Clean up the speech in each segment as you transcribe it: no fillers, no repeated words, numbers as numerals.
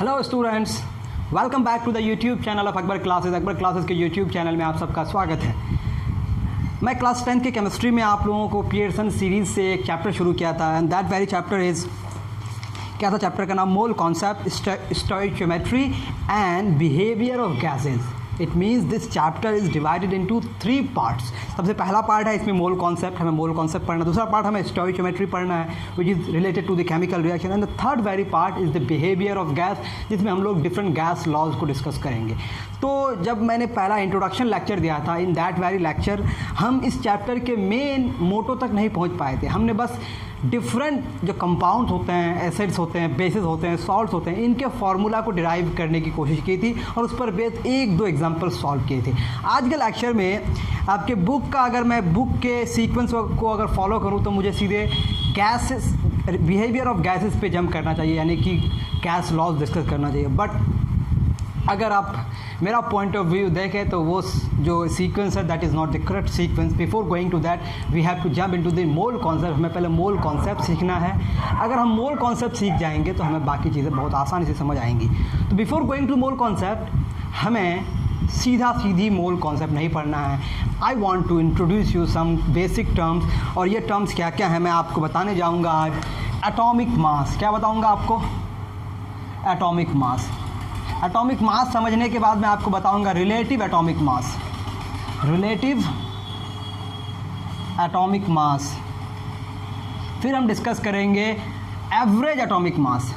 Hello students, welcome back to the YouTube channel of Akbar classes. Akbar classes के YouTube channel में आप सबका स्वागत है। मैं क्लास 10 की केमिस्ट्री में आप लोगों को पियर्सन सीरीज़ से एक चैप्टर शुरू किया था and that very chapter is, क्या था चैप्टर का नाम? Mole concept, stoichiometry and behaviour of gases. It means this chapter is divided into 3 parts. सबसे पहला पार्ट है इसमें मोल कॉन्सेप्ट, हमें मोल कॉन्सेप्ट पढ़ना। दूसरा पार्ट हमें स्टोइचियोमेट्री पढ़ना है which is related to the chemical reaction. And the third very part is the behaviour of gas, जिसमें हम लोग डिफरेंट गैस लॉज को डिस्कस करेंगे। तो जब मैंने पहला इंट्रोडक्शन लेक्चर दिया था, इन दैट वेरी लेक्चर हम इस चैप्टर के मेन मोटो तक नहीं पहुंच पाए थे। हमने बस डिफरेंट जो कंपाउंड्स होते हैं, एसिड्स होते हैं, बेसिस होते हैं, सॉल्ट्स होते हैं, इनके फार्मूला को डिराइव करने की कोशिश की थी और उस पर बेस्ड 1-2 एग्जांपल सॉल्व किए थे। आज के लेक्चर में आपके बुक का, अगर मैं बुक के सीक्वेंस को अगर फॉलो करूं तो मुझे सीधे गैसेस, बिहेवियर ऑफ गैसेस पे जंप करना चाहिए, यानी कि गैस लॉज डिस्कस करना चाहिए। बट अगर आप मेरा पॉइंट ऑफ व्यू देखें तो वो जो सीक्वेंस है that is not the correct sequence. Before going to that we have to jump into the mole concept. हमें पहले मोल कॉन्सेप्ट सीखना है। अगर हम मोल कॉन्सेप्ट सीख जाएंगे तो हमें बाकी चीज़ें बहुत आसानी से समझ आएंगी। तो before going to mole concept हमें सीधी मोल कॉन्सेप्ट नहीं पढ़ना है। I want to introduce you some basic terms, और ये टर्म्स क्या क्या है मैं आपको बताने जाऊँगा आज। एटॉमिक मास, क्या बताऊँगा आपको? Atomic mass. एटॉमिक मास समझने के बाद मैं आपको बताऊंगा रिलेटिव एटॉमिक मास, रिलेटिव एटॉमिक मास। फिर हम डिस्कस करेंगे एवरेज एटॉमिक मास,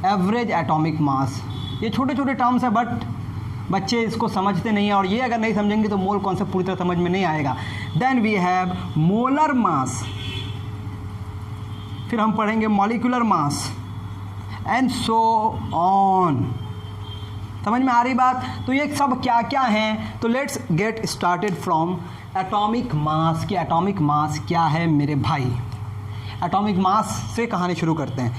एवरेज एटॉमिक मास। ये छोटे छोटे टर्म्स हैं बट बच्चे इसको समझते नहीं हैं, और ये अगर नहीं समझेंगे तो मोल कॉन्सेप्ट पूरी तरह समझ में नहीं आएगा। Then we have molar mass, फिर हम पढ़ेंगे molecular mass and so on. समझ में आ रही बात? तो ये सब क्या क्या हैं, तो let's get started from atomic mass. कि एटॉमिक मास क्या है मेरे भाई? एटॉमिक मास से कहानी शुरू करते हैं।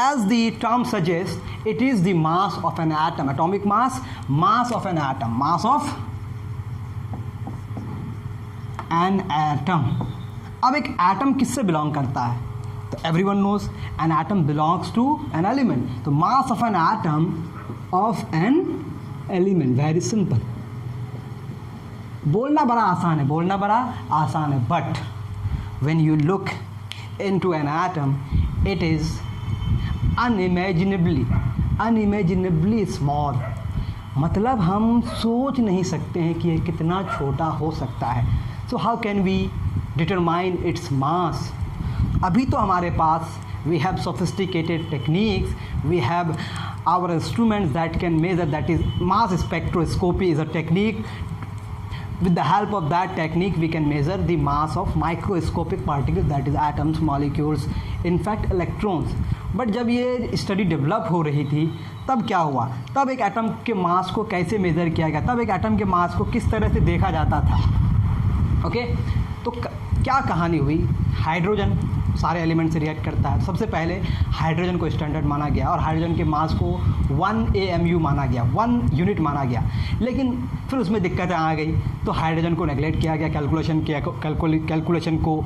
As the term suggest, it is the mass of an atom. Atomic mass, mass of an atom, mass of an atom. अब एक एटम किससे बिलोंग करता है? तो everyone knows an atom belongs to an element. तो mass of an atom of an element, very simple. बोलना बड़ा आसान है, बोलना बड़ा आसान है, but when you look into an atom, it is unimaginably small. मतलब हम सोच नहीं सकते हैं कि ये कितना छोटा हो सकता है। So how can we determine its mass? अभी तो हमारे पास we have sophisticated techniques, we have our instruments that can measure, that is mass spectroscopy is a technique. With the help of that technique we can measure the mass of microscopic particles, that is atoms, molecules, in fact electrons. But जब ये study develop हो रही थी तब क्या हुआ? तब एक एटम के मास को कैसे मेज़र किया गया, तब एक एटम के मास को किस तरह से देखा जाता था। ओके, तो क्या कहानी हुई? हाइड्रोजन सारे एलिमेंट से रिएक्ट करता है। सबसे पहले हाइड्रोजन को स्टैंडर्ड माना गया और हाइड्रोजन के मास को 1 AMU माना गया, 1 यूनिट माना गया। लेकिन फिर उसमें दिक्कतें आ गई तो हाइड्रोजन को नेगलेक्ट किया गया कैलकुलेशन को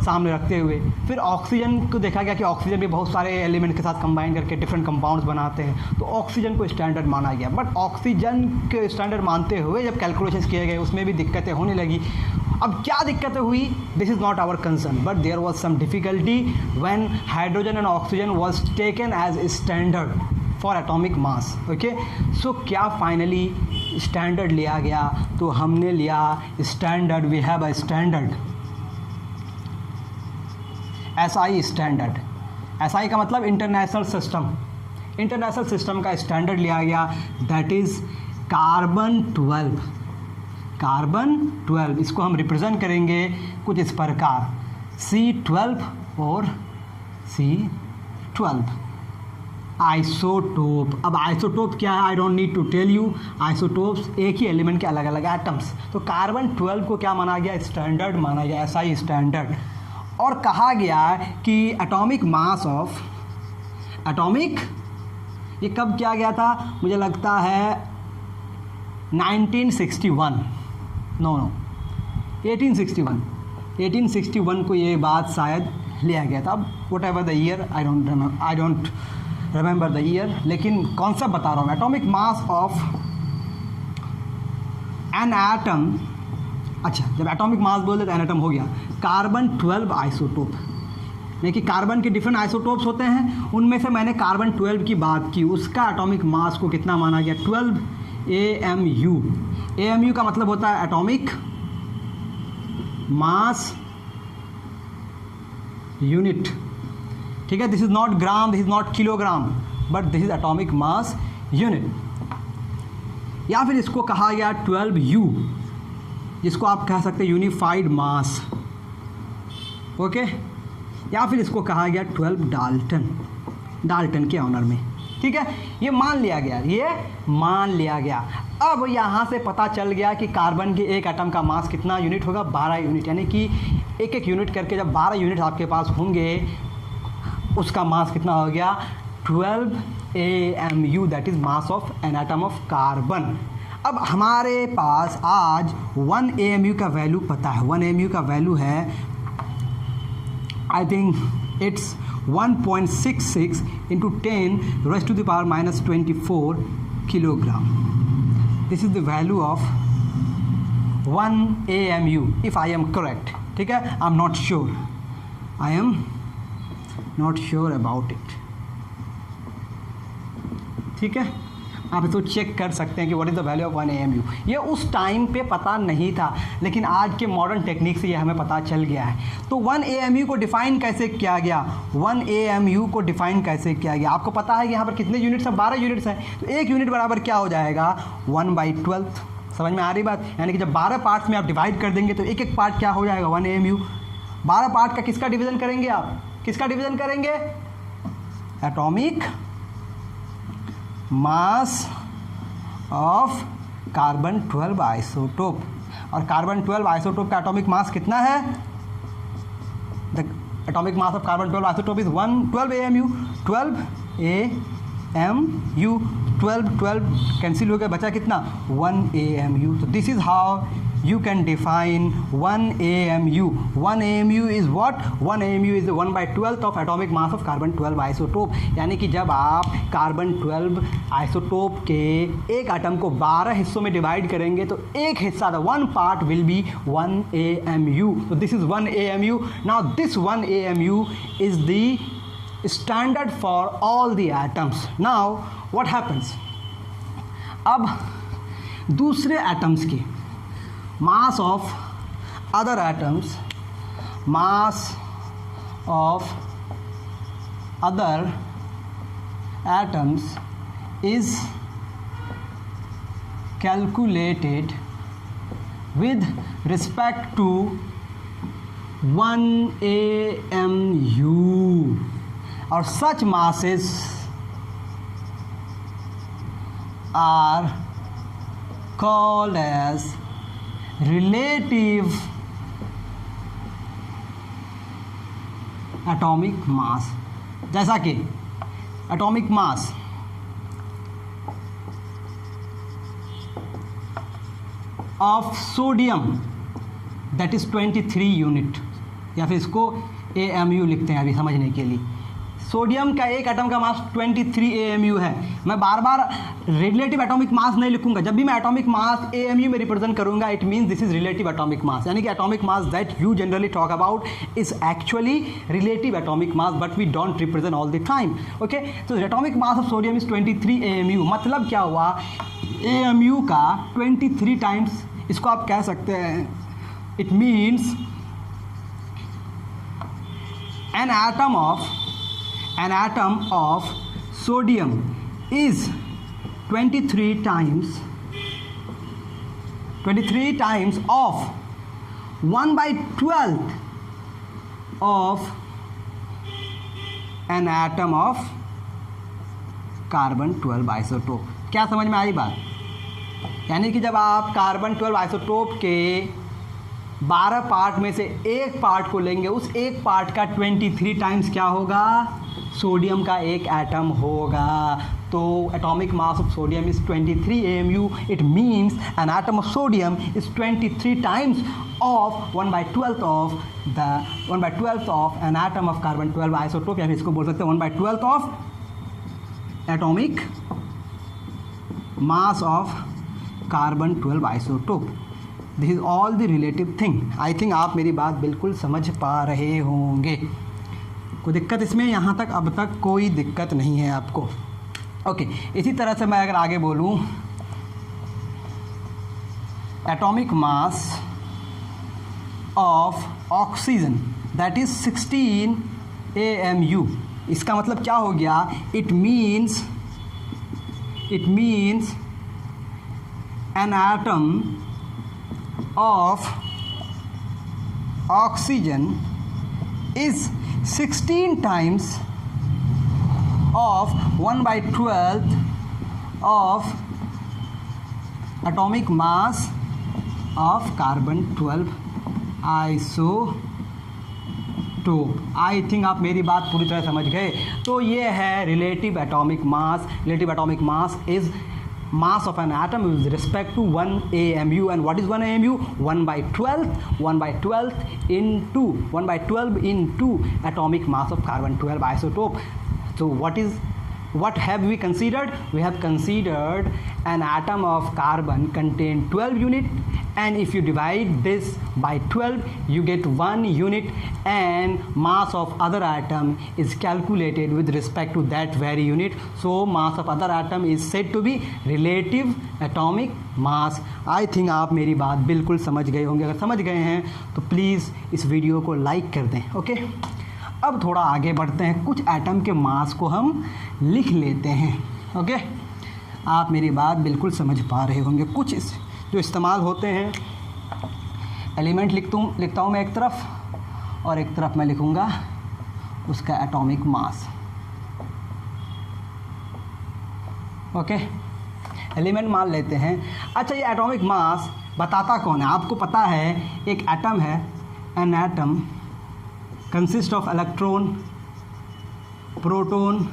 सामने रखते हुए। फिर ऑक्सीजन को देखा गया कि ऑक्सीजन भी बहुत सारे एलिमेंट के साथ कंबाइन करके डिफरेंट कंपाउंड्स बनाते हैं, तो ऑक्सीजन को स्टैंडर्ड माना गया। बट ऑक्सीजन के स्टैंडर्ड मानते हुए जब कैलकुलेशंस किए गए उसमें भी दिक्कतें होने लगी। अब क्या दिक्कतें हुई? This is not our concern, but there was some difficulty when hydrogen and oxygen was taken as standard for atomic mass. Okay, so क्या फाइनली स्टैंडर्ड लिया गया? तो हमने लिया standard, we have a standard SI standard. SI का मतलब international system. International system का standard लिया गया, दैट इज़ कार्बन 12। कार्बन 12, इसको हम रिप्रेजेंट करेंगे कुछ इस प्रकार, C12 और C12। आइसोटोप, अब आइसोटोप क्या है? I don't need to tell you. Isotopes एक ही एलिमेंट के अलग अलग एटम्स। तो कार्बन 12 को क्या माना गया? स्टैंडर्ड माना गया, SI स्टैंडर्ड। और कहा गया कि एटॉमिक मास ऑफ एटॉमिक, ये कब किया गया था? मुझे लगता है 1961, नो 1861 को ये बात शायद लिया गया था। अब what ever the year, I don't remember the year, लेकिन कॉन्सेप्ट बता रहा हूँ। Atomic mass of an atom, अच्छा जब एटॉमिक मास बोलते तो एन एटम हो गया। कार्बन 12 आइसोटोप, यानी कि कार्बन के डिफरेंट आइसोटोप्स होते हैं, उनमें से मैंने कार्बन 12 की बात की, उसका एटॉमिक मास को कितना माना गया 12 AMU। AMU का मतलब होता है एटॉमिक मास यूनिट, ठीक है। This is not gram, this is not kilogram, but this is atomic mass unit. या फिर इसको कहा गया 12U, जिसको आप कह सकते हैं यूनिफाइड मास, ओके। या फिर इसको कहा गया 12 डाल्टन, डाल्टन के ऑनर में, ठीक है। ये मान लिया गया, ये मान लिया गया। अब यहाँ से पता चल गया कि कार्बन के एक एटम का मास कितना यूनिट होगा, 12 यूनिट, यानी कि एक एक यूनिट करके जब 12 यूनिट आपके पास होंगे, उसका मास कितना हो गया 12 AMU, that is mass of an atom of carbon. अब हमारे पास आज 1 AMU का वैल्यू पता है। 1 AMU का वैल्यू है, I think it's 1.66 into 10 raised to the power minus 24 kilogram. This is the value of 1 AMU if I am correct, ठीक है। I am not sure, I am not sure about it, ठीक है। आप इसको check कर सकते हैं कि what is the value of 1 AMU। ये उस टाइम पे पता नहीं था, लेकिन आज के मॉडर्न टेक्निक से ये हमें पता चल गया है। तो 1 AMU को डिफ़ाइन कैसे किया गया, 1 AMU को डिफ़ाइन कैसे किया गया, आपको पता है कि यहाँ पर कितने यूनिट्स हैं, 12 यूनिट्स हैं। तो एक यूनिट बराबर क्या हो जाएगा 1/12। समझ में आ रही बात, यानी कि जब 12 पार्ट्स में आप डिवाइड कर देंगे तो एक एक पार्ट क्या हो जाएगा 1 AMU। 12 पार्ट का किसका डिवीज़न करेंगे आप, किसका डिवीज़न करेंगे, atomic mass of carbon 12 isotope. और कार्बन 12 आइसोटोप का एटॉमिक मास कितना है, the atomic mass of carbon 12 isotope is 12 AMU। 12 AMU, 12 cancel हो गया, बचा कितना 1 AMU। तो this is how you can define 1 AMU. 1 AMU is what? 1 AMU is the 1/12 of atomic mass of carbon 12 isotope। यानी कि जब आप कार्बन 12 आइसोटोप के एक एटम को 12 हिस्सों में डिवाइड करेंगे तो एक हिस्सा, the one part will be 1 AMU। तो this is 1 AMU। Now this 1 AMU is the standard for all the atoms. Now what happens? अब दूसरे एटम्स की mass of other atoms, mass of other atoms is calculated with respect to 1 AMU, or such masses are called as relative atomic mass. जैसा कि atomic mass of sodium that is 23 unit, या फिर इसको AMU लिखते हैं अभी समझने के लिए। सोडियम का एक एटम का मास 23 AMU है। मैं बार बार रिलेटिव एटॉमिक मास नहीं लिखूंगा, जब भी मैं एटॉमिक मास AMU में रिप्रेजेंट करूंगा it means this is relative atomic mass, यानी कि atomic mass that you generally talk about is actually relative atomic mass, but we don't represent all the time, okay. तो atomic mass of sodium is 23 AMU। मतलब क्या हुआ, AMU का 23 times, इसको आप कह सकते हैं, it means an atom of sodium is 23 times of 1/12 of an atom of carbon 12 isotope. क्या समझ में आई बात, यानी कि जब आप कार्बन 12 आइसोटोप के 12 पार्ट में से एक पार्ट को लेंगे, उस एक पार्ट का 23 टाइम्स क्या होगा, सोडियम का एक एटम होगा। तो atomic mass of sodium is 23 AMU। It means an atom of sodium is 23 times of 1/12 of an atom of carbon 12 isotope, या फिर इसको बोल सकते हैं 1/12 of atomic mass of carbon 12 isotope. This is all the relative thing. I think आप मेरी बात बिल्कुल समझ पा रहे होंगे। कोई दिक्कत इसमें? यहाँ तक अब तक कोई दिक्कत नहीं है आपको। ओके, इसी तरह से मैं अगर आगे बोलूँ, atomic mass of oxygen that is 16 AMU। इसका मतलब क्या हो गया? It means an atom of oxygen is 16 times of 1/12 of atomic mass of carbon 12 isotope. I think आप मेरी बात पूरी तरह समझ गए। तो ये है relative atomic mass. Relative atomic mass is mass of an atom with respect to 1 AMU. And what is 1 AMU? 1/12 into atomic mass of carbon 12 isotope. So what have we considered? We have considered an atom of carbon contain 12 unit, and if you divide this by 12 you get 1 unit, and mass of other atom is calculated with respect to that very unit. So mass of other atom is said to be relative atomic mass. I think आप मेरी बात बिल्कुल समझ गए होंगे। अगर समझ गए हैं तो प्लीज़ इस वीडियो को लाइक कर दें। ओके, अब थोड़ा आगे बढ़ते हैं। कुछ एटम के मास को हम लिख लेते हैं। ओके, आप मेरी बात बिल्कुल समझ पा रहे होंगे। कुछ जो इस्तेमाल होते हैं, एलिमेंट लिखता हूँ मैं एक तरफ, और एक तरफ मैं लिखूँगा उसका एटॉमिक मास। ओके, एलिमेंट मान लेते हैं। अच्छा, ये एटॉमिक मास बताता कौन है? आपको पता है एक एटम है, an atom consist of electron, proton,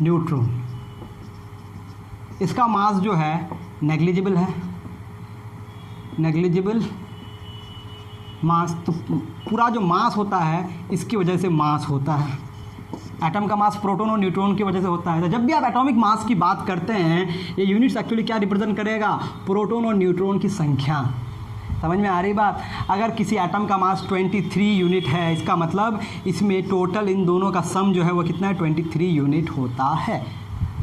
neutron. इसका मास जो है नेग्लिजिबल है, नेग्लिजिबल मास। तो पूरा जो मास होता है इसकी वजह से मास होता है। एटम का मास प्रोटॉन और न्यूट्रॉन की वजह से होता है। तो जब भी आप एटॉमिक मास की बात करते हैं, ये यूनिट्स एक्चुअली क्या रिप्रेजेंट करेगा? प्रोटॉन और न्यूट्रॉन की संख्या। समझ में आ रही बात? अगर किसी एटम का मास 23 यूनिट है, इसका मतलब इसमें टोटल इन दोनों का सम जो है वो कितना है? 23 यूनिट होता है।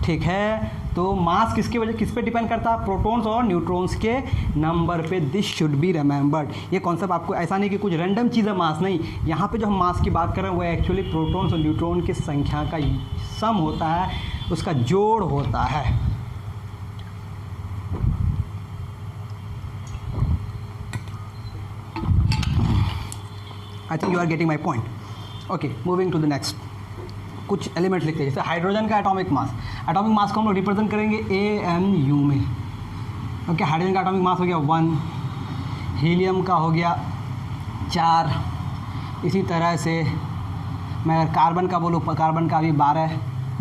ठीक है, तो मास किसकी वजह, किस पे डिपेंड करता है? प्रोटॉन्स और न्यूट्रॉन्स के नंबर पे। This should be remembered. ये कॉन्सेप्ट आपको ऐसा नहीं कि कुछ रैंडम चीज़ है मास, नहीं। यहाँ पे जो हम मास की बात कर रहे हैं वो एक्चुअली प्रोटॉन्स और न्यूट्रॉन की संख्या का सम होता है, उसका जोड़ होता है। I think you are getting my point. Okay, moving to the next. कुछ एलिमेंट लिखते हैं, जैसे हाइड्रोजन का एटॉमिक मास। एटॉमिक मास को हम लोग रिप्रेजेंट करेंगे AMU में। ओके, हाइड्रोजन का एटॉमिक मास हो गया 1, हीलियम का हो गया 4। इसी तरह से मैं अगर कार्बन का बोलूँ, कार्बन का भी 12,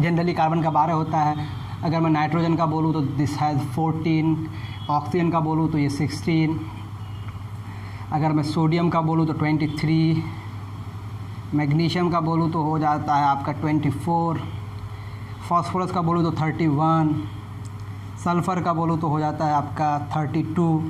जनरली कार्बन का 12 होता है। अगर मैं नाइट्रोजन का बोलूँ तो दिस हैज़ 14, ऑक्सीजन का बोलूँ तो ये 16, अगर मैं सोडियम का बोलूँ तो 23, मैग्नीशियम का बोलूँ तो हो जाता है आपका 24, फास्फोरस का बोलूँ तो 31, सल्फ़र का बोलूँ तो हो जाता है आपका 32।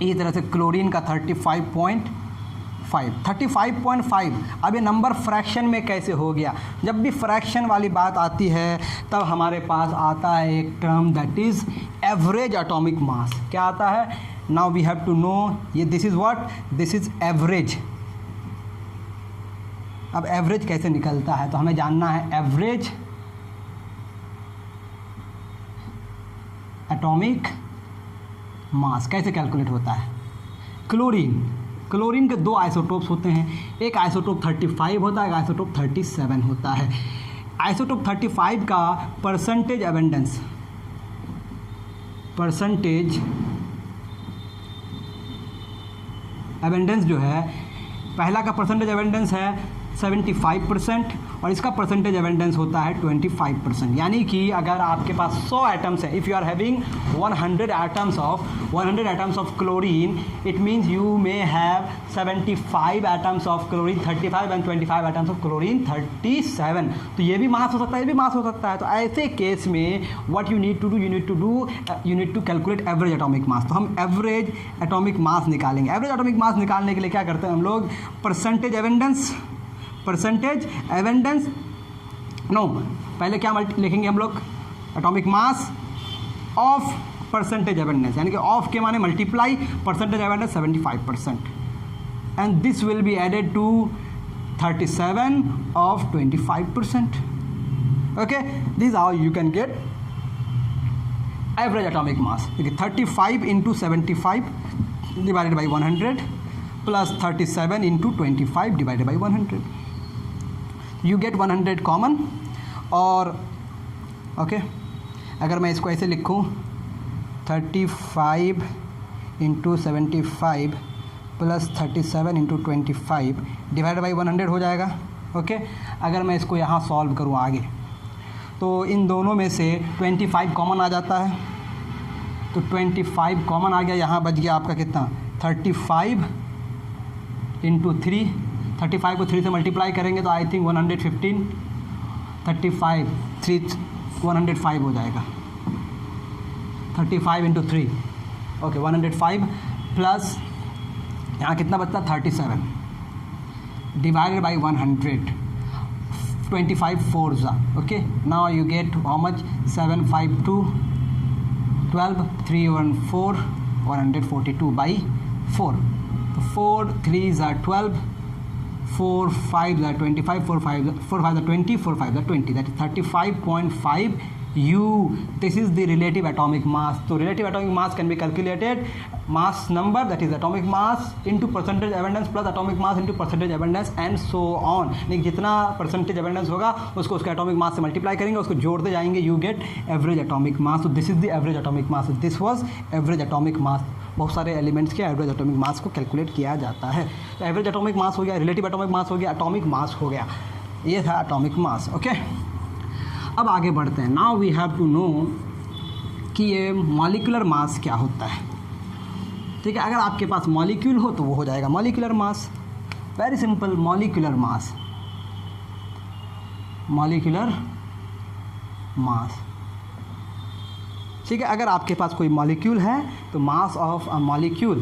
इसी तरह से क्लोरीन का 35.5। अब ये नंबर फ्रैक्शन में कैसे हो गया? जब भी फ्रैक्शन वाली बात आती है तब हमारे पास आता है एक term that is average atomic mass. क्या आता है? Now we have to know ये this is what? This is average. अब एवरेज कैसे निकलता है? तो हमें जानना है एवरेज एटॉमिक मास कैसे कैलकुलेट होता है। क्लोरीन के 2 आइसोटोप्स होते हैं। एक आइसोटोप 35 होता है, एक आइसोटोप 37 होता है। आइसोटोप 35 का परसेंटेज एबेंडेंस जो है, पहला का परसेंटेज एबेंडेंस है 75% और इसका परसेंटेज एवेंडेंस होता है 25%। यानी कि अगर आपके पास 100 एटम्स है, if you are having 100 atoms of chlorine, it means you may have 75 atoms of chlorine 35 and 25 atoms of chlorine 37। तो ये भी मास हो सकता है, ये भी मास हो सकता है। तो ऐसे केस में what you need to calculate average atomic mass. तो हम एवरेज एटॉमिक मास निकालेंगे। एवरेज एटॉमिक मास निकालने के लिए क्या करते हैं हम लोग, परसेंटेज एवेंडेंस नो, पहले क्या लिखेंगे हम लोग, atomic mass of percentage abundance, यानी कि ऑफ के माने multiply percentage abundance 75%, and this will be added to 37 of 25%. Okay, this is how you can get average atomic mass. 35 into 75 divided by 100 plus 37 into 25 divided by 100. You get 100 common, और okay अगर मैं इसको ऐसे लिखूँ 35 into 75 plus 37 into 25 divide by 100 हो जाएगा। Okay अगर मैं इसको यहाँ सॉल्व करूँ आगे, तो इन दोनों में से 25 कॉमन आ जाता है, तो 25 कॉमन आ गया, यहाँ बच गया आपका कितना 35 इंटू 3, 35 को 3 से मल्टीप्लाई करेंगे तो आई थिंक 115, 35 3 105 हो जाएगा, 35 इंटू 3 ओके 105 प्लस यहाँ कितना बचता 37 डिवाइडेड बाई 100, 25 4 जा okay. Now you get how much 752 12 314 142 by 4, तो 4 3 are 12, 4 5 are 25, 4 5 are 20, 4 5 are 20, that is 35.5 U. This is the relative atomic mass. So relative atomic mass can be calculated, mass number, that is atomic mass into percentage abundance plus atomic mass into percentage abundance and so on. लेकिन जितना percentage abundance होगा उसको उसके atomic mass से multiply करेंगे, उसको जोड़ते जाएंगे, you get average atomic mass. So this is the average atomic mass. This was average atomic mass. बहुत सारे एलिमेंट्स के एवरेज एटॉमिक मास को कैलकुलेट किया जाता है। तो एवरेज एटॉमिक मास हो गया, रिलेटिव एटॉमिक मास हो गया, एटॉमिक मास हो गया, ये था एटॉमिक मास। ओके अब आगे बढ़ते हैं। Now we have to know कि ये मॉलिक्यूलर मास क्या होता है। ठीक है, अगर आपके पास मॉलिक्यूल हो तो वो हो जाएगा molecular mass. Very simple, molecular mass, molecular mass. ठीक है, अगर आपके पास कोई मॉलिक्यूल है तो मास ऑफ अ मॉलिक्यूल।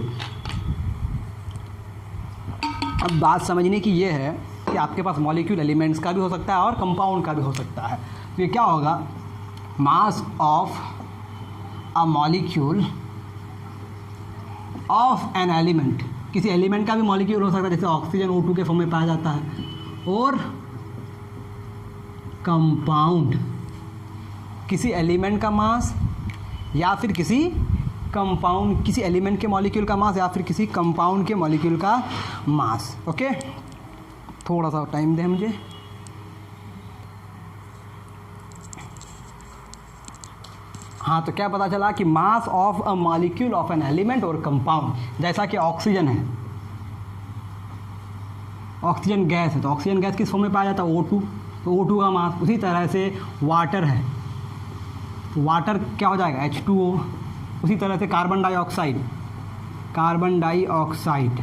अब बात समझने की ये है कि आपके पास मॉलिक्यूल एलिमेंट्स का भी हो सकता है और कंपाउंड का भी हो सकता है। तो ये क्या होगा, मास of a molecule of an element. किसी एलिमेंट का भी मॉलिक्यूल हो सकता है, जैसे ऑक्सीजन O2 के फॉर्म में पाया जाता है, और कंपाउंड, किसी एलिमेंट का मास या फिर किसी कंपाउंड, किसी एलिमेंट के मॉलिक्यूल का मास या फिर किसी कंपाउंड के मॉलिक्यूल का मास। ओके थोड़ा सा टाइम दें मुझे। हाँ, तो क्या पता चला कि मास of a molecule of an element और कंपाउंड, जैसा कि ऑक्सीजन है, ऑक्सीजन गैस है, तो ऑक्सीजन गैस किस फॉर्म में पाया जाता है O2, तो O2 का मास। उसी तरह से वाटर है, वाटर क्या हो जाएगा H2O। उसी तरह से कार्बन डाइऑक्साइड, कार्बन डाइऑक्साइड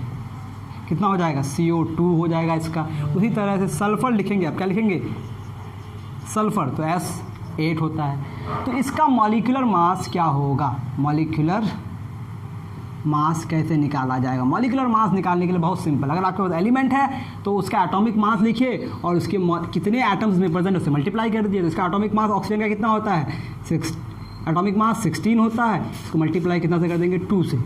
कितना हो जाएगा CO2 हो जाएगा इसका। उसी तरह से सल्फ़र लिखेंगे, आप क्या लिखेंगे सल्फ़र, तो S8 होता है। तो इसका मॉलिक्यूलर मास क्या होगा, मॉलिक्यूलर मास कैसे निकाला जाएगा। मॉलिक्यूलर मास निकालने के लिए बहुत सिंपल, अगर आपके पास एलिमेंट है तो उसका एटॉमिक मास लिखिए और उसके कितने एटम्स में प्रेजेंट उससे मल्टीप्लाई कर दीजिए। तो इसका एटॉमिक मास ऑक्सीजन का कितना होता है 6, एटॉमिक मास 16 होता है, इसको मल्टीप्लाई कितना से कर देंगे 2 से,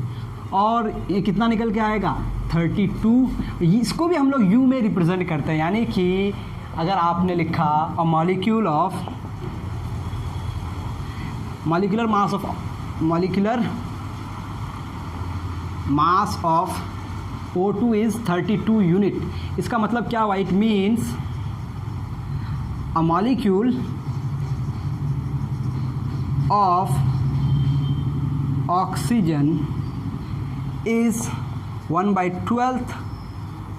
और ये कितना निकल के आएगा 32। इसको भी हम लोग U में रिप्रेजेंट करते हैं, यानी कि अगर आपने लिखा a molecule of, molecular mass of, molecular mass of O2 is 32 unit. इसका मतलब क्या हुआ, it means a molecule of oxygen is 1/12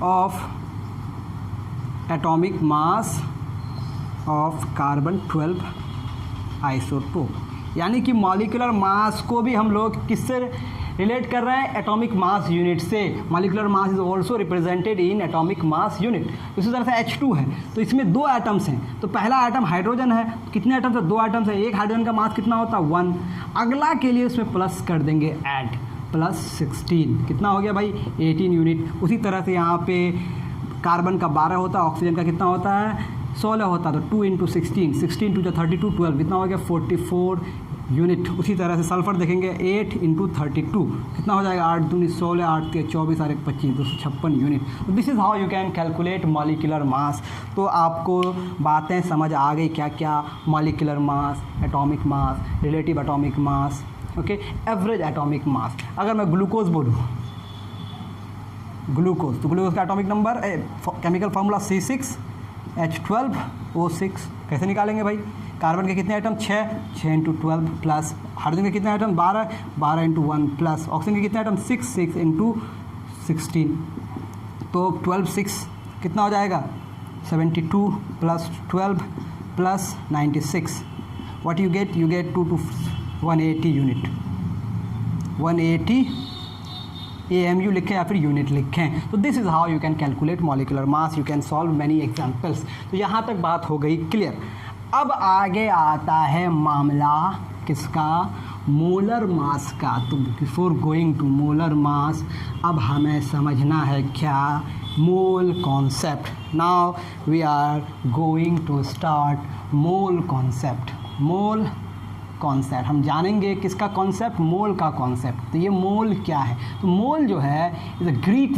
of atomic mass of carbon 12 isotope, यानी कि मॉलिक्यूलर मास को भी हम लोग किससे रिलेट कर रहे हैं, एटॉमिक मास यूनिट से। Molecular mass is also represented in atomic mass unit. इसी तरह से H2 है, तो इसमें 2 एटम्स हैं, तो पहला एटम हाइड्रोजन है, कितने एटम्स है, 2 एटम्स है, एक हाइड्रोजन का मास कितना होता है 1, अगला के लिए उसमें प्लस कर देंगे ऐड, प्लस 16, कितना हो गया भाई 18 यूनिट। उसी तरह से यहाँ पे कार्बन का 12 होता है, ऑक्सीजन का कितना होता है 16 होता है, तो 2 × 16, 16 2 32 12, कितना हो गया 44 यूनिट। उसी तरह से सल्फर देखेंगे 8 × 32, कितना हो जाएगा 8 दूनी 16, 8 के 24 और 1 25, 256 यूनिट। तो this is how you can calculate molecular mass. तो आपको बातें समझ आ गई क्या क्या, molecular mass, atomic mass, relative atomic mass, okay, average atomic मास। अगर मैं ग्लूकोज बोलूँ, ग्लूकोज, तो ग्लूकोज का atomic number chemical formula C6H12O6, कैसे निकालेंगे भाई, कार्बन के कितने आइटम 6 × 12 प्लस हाइड्रोजन के कितने आइटम 12 × 1 प्लस ऑक्सीजन के कितने आइटम 6 × 16, तो 12 6 कितना हो जाएगा 72 plus 12 plus 96, what you get 2 to 180 unit, 180 AMU लिखें या फिर यूनिट लिखें। तो this is how you can calculate molecular mass, you can solve many examples. तो यहाँ तक बात हो गई क्लियर। अब आगे आता है मामला किसका, मोलर मास का। तो before going to molar mass, अब हमें समझना है क्या, mole concept. Now we are going to start mole concept. Mole concept हम जानेंगे, किसका कॉन्सेप्ट, मोल का कॉन्सेप्ट। तो ये मोल क्या है, तो मोल जो है is a Greek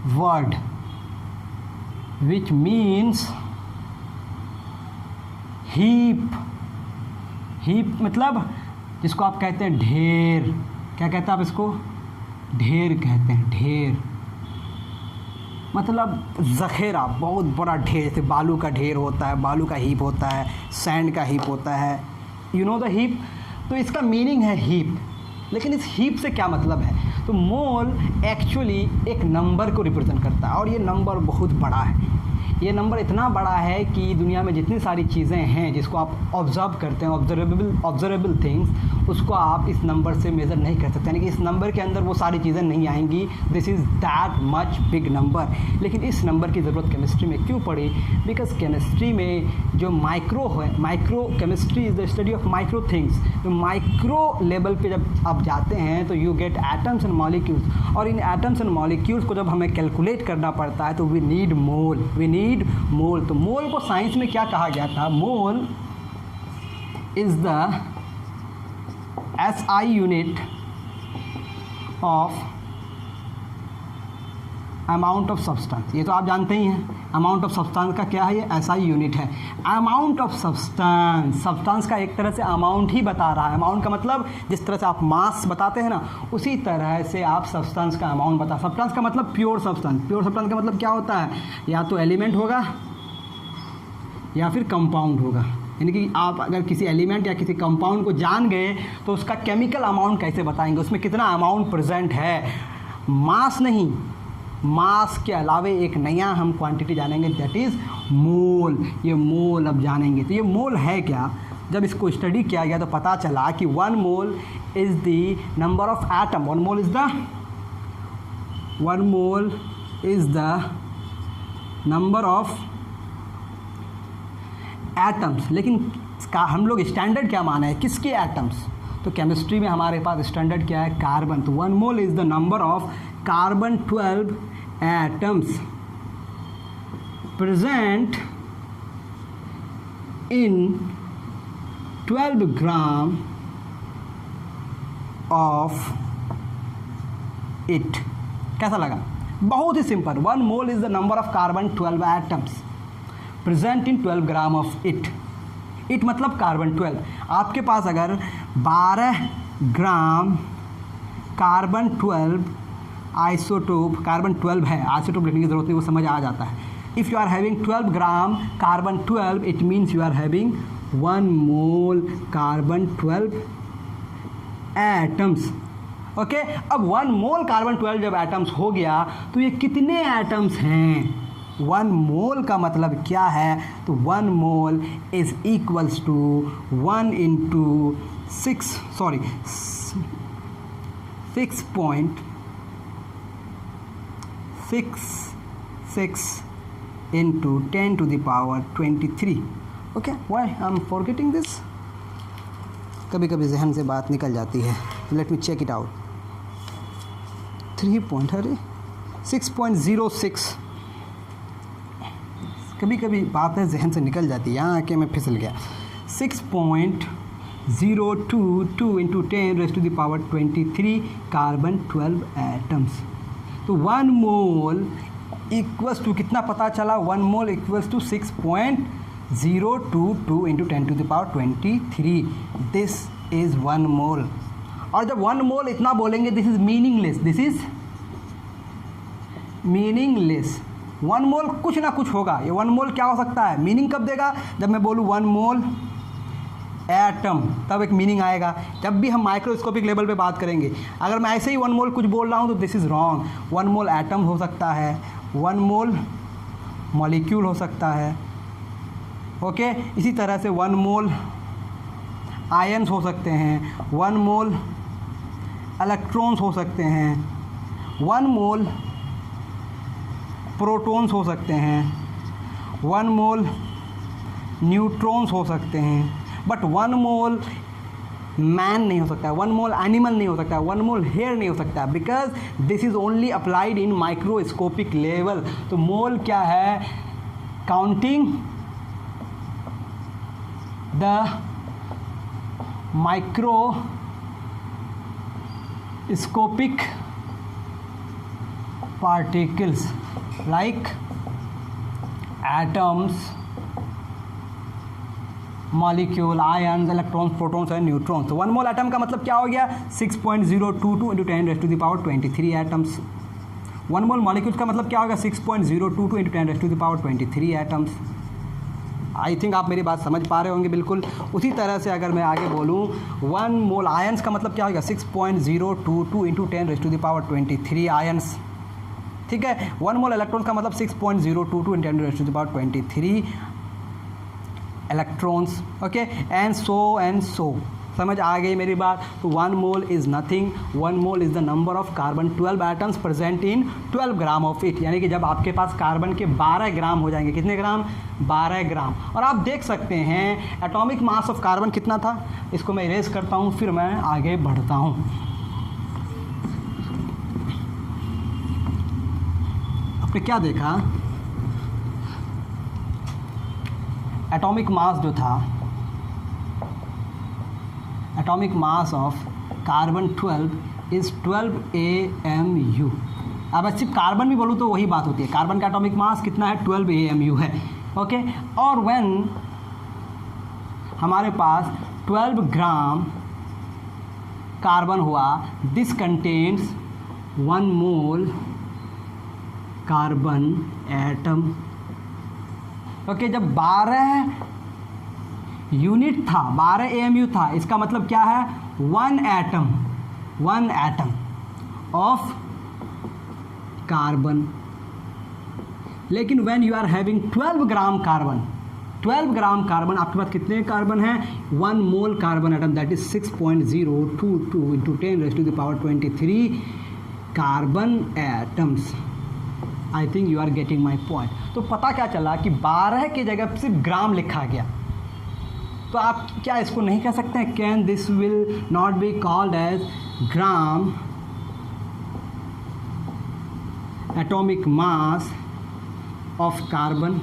word which means heap. Heap मतलब जिसको आप कहते हैं ढेर, क्या कहते हैं आप इसको, ढेर कहते हैं, ढेर मतलब ज़ख़ीरा, बहुत बड़ा ढेर, जैसे बालू का ढेर होता है, बालू का हीप होता है, सैंड का हीप होता है, यू नो द हीप। तो इसका मीनिंग है हीप, लेकिन इस हीप से क्या मतलब है, तो मोल एक्चुअली एक नंबर को रिप्रेजेंट करता है, और ये नंबर बहुत बड़ा है। ये नंबर इतना बड़ा है कि दुनिया में जितनी सारी चीज़ें हैं जिसको आप ऑब्जर्व करते हैं, ऑब्जर्वेबल थिंग्स, उसको आप इस नंबर से मेज़र नहीं कर सकते, यानी कि इस नंबर के अंदर वो सारी चीज़ें नहीं आएंगी। This is that much big number. लेकिन इस नंबर की ज़रूरत केमिस्ट्री में क्यों पड़ी, बिकॉज केमिस्ट्री में जो माइक्रो है, micro chemistry is the study of micro things. तो माइक्रो लेवल पे जब आप जाते हैं तो you get atoms and molecules, और इन एटम्स एंड मॉलिक्यूल्स को जब हमें कैलकुलेट करना पड़ता है तो we need mole, we need mole. तो मोल को साइंस में क्या कहा गया था, mole is the SI unit of amount of substance. ये तो आप जानते ही हैं, अमाउंट ऑफ सब्सटेंस का क्या है, ये SI यूनिट है। अमाउंट ऑफ सब्सटेंस, सब्सटेंस का एक तरह से अमाउंट ही बता रहा है। अमाउंट का मतलब जिस तरह से आप मास बताते हैं ना, उसी तरह से आप सब्सटेंस का अमाउंट बता। सब्सटेंस का मतलब प्योर सब्सटेंस। प्योर सब्सटेंस का मतलब क्या होता है, या तो एलिमेंट होगा या फिर कंपाउंड होगा। यानी कि आप अगर किसी एलिमेंट या किसी कंपाउंड को जान गए तो उसका केमिकल अमाउंट कैसे बताएंगे, उसमें कितना अमाउंट प्रेजेंट है। मास नहीं, मास के अलावे एक नया हम क्वांटिटी जानेंगे, दैट इज़ मोल। ये मोल अब जानेंगे। तो ये मोल है क्या, जब इसको स्टडी किया गया तो पता चला कि 1 mole is the number of atom. 1 mole is the number of atoms. लेकिन इसका हम लोग स्टैंडर्ड क्या माने हैं, किसके एटम्स, तो केमिस्ट्री में हमारे पास स्टैंडर्ड क्या है, कार्बन। तो 1 mole is the number of carbon 12 atoms present in 12 gram of it। कैसा लगा, बहुत ही simple. 1 mole is the number of carbon 12 atoms present in 12 gram of it. It मतलब कार्बन 12। आपके पास अगर 12 ग्राम कार्बन 12 आइसोटोप, कार्बन 12 है, isotope लिखने की जरूरत नहीं, वो समझ आ जाता है। If you are having 12 gram carbon 12, it means you are having 1 mole carbon 12 atoms. Okay, अब 1 मोल कार्बन 12 जब एटम्स हो गया तो ये कितने एटम्स हैं, 1 मोल का मतलब क्या है, तो 1 mole is equals to 1 into 6.66 into 10 to the power 23. Okay, why I'm forgetting this? कभी कभी जहन से बात निकल जाती है. Let me check it out. 6.06. कभी कभी बातें जहन से निकल जाती है, यहाँ आके मैं फिसल गया. 6.022 into 10 raised to the power 23 carbon 12 atoms. तो 1 मोल इक्वल्स टू कितना पता चला, 1 mole equals to 6.022 into 10 to the power 23. This is 1 mole. और जब 1 मोल इतना बोलेंगे, दिस इज़ मीनिंगलेस. 1 मोल कुछ ना कुछ होगा. ये 1 मोल क्या हो सकता है, मीनिंग कब देगा, जब मैं बोलूँ 1 मोल एटम, तब एक मीनिंग आएगा. जब भी हम माइक्रोस्कोपिक लेवल पे बात करेंगे, अगर मैं ऐसे ही 1 मोल कुछ बोल रहा हूँ तो this is wrong. 1 mole atom हो सकता है, 1 मोल मॉलिक्यूल हो सकता है. ओके, इसी तरह से 1 मोल आयन्स हो सकते हैं, 1 मोल इलेक्ट्रॉन्स हो सकते हैं, 1 मोल प्रोटॉन्स हो सकते हैं, 1 मोल न्यूट्रॉन्स हो सकते हैं. बट 1 मोल मैन नहीं हो सकता, 1 मोल एनिमल नहीं हो सकता, 1 मोल हेयर नहीं हो सकता, because this is only applied in microscopic level. तो मोल क्या है, counting the microscopic particles like atoms, molecule, ions, electrons, protons and neutrons. तो 1 मोल एटम का मतलब क्या हो गया, 6.022 into 10 raise to the power 23 atoms. 1 mole molecules का मतलब क्या होगा, 6.022 into 10 raise to the power 23 atoms. I think आप मेरी बात समझ पा रहे होंगे बिल्कुल. उसी तरह से अगर मैं आगे बोलूँ, 1 मोल आयन्स का मतलब क्या होगा, 6.022 into 10 raise to the power 23 ions. ठीक है. 1 मोल इलेक्ट्रॉन्स का मतलब 6.022 into 10 raise to the power 23 electrons. Okay, and so समझ आ गई मेरी बात. तो 1 mole is nothing. 1 mole is the number of carbon 12 atoms present in 12 gram of it. यानी कि जब आपके पास कार्बन के 12 ग्राम हो जाएंगे, कितने ग्राम, 12 ग्राम. और आप देख सकते हैं एटॉमिक मास ऑफ कार्बन कितना था. इसको मैं इरेज करता हूँ, फिर मैं आगे बढ़ता हूँ. आपने क्या देखा, एटॉमिक मास जो था, atomic mass of carbon 12 is 12 AMU. अब सिर्फ कार्बन भी बोलूँ तो वही बात होती है. कार्बन का एटॉमिक मास कितना है, 12 AMU है. ओके, और व्हेन हमारे पास 12 ग्राम कार्बन हुआ, this contains 1 mole carbon atom. Okay, जब 12 यूनिट था, 12 AMU था, इसका मतलब क्या है, 1 एटम ऑफ कार्बन. लेकिन when you are having 12 gram carbon, 12 gram carbon, आपके पास कितने कार्बन हैं, 1 mole carbon atom, that is 6.022 into 10 raise to the power 23 carbon atoms. I think you are getting my point. तो पता क्या चला कि 12 की जगह सिर्फ ग्राम लिखा गया. तो आप क्या इसको नहीं कह सकते हैं, can this will not be called as gram atomic mass of carbon.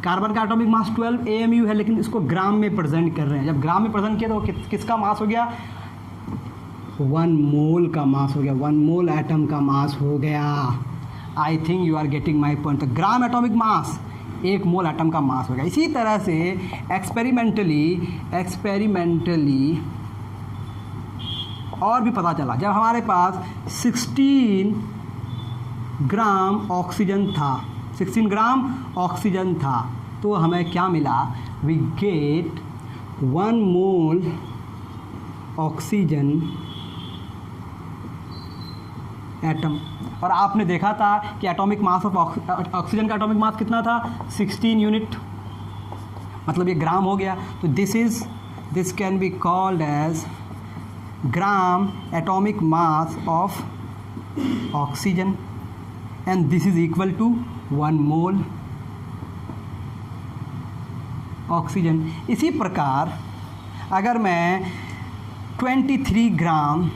Carbon का एटॉमिक मास 12 AMU है, लेकिन इसको ग्राम में प्रेजेंट कर रहे हैं. जब ग्राम में प्रेजेंट किया तो किसका मास हो गया, 1 मोल का मास हो गया, 1 मोल एटम का मास हो गया. I think you are getting my point. तो ग्राम एटॉमिक मास 1 मोल एटम का मास हो गया. इसी तरह से एक्सपेरिमेंटली और भी पता चला, जब हमारे पास 16 ग्राम ऑक्सीजन था, 16 ग्राम ऑक्सीजन था, तो हमें क्या मिला, we get 1 mole oxygen atom. और आपने देखा था कि एटॉमिक मास ऑफ ऑक्सीजन का एटॉमिक मास कितना था, 16 यूनिट, मतलब ये ग्राम हो गया। तो this can be called as gram atomic mass of oxygen and this is equal to 1 mole oxygen. इसी प्रकार अगर मैं 23 ग्राम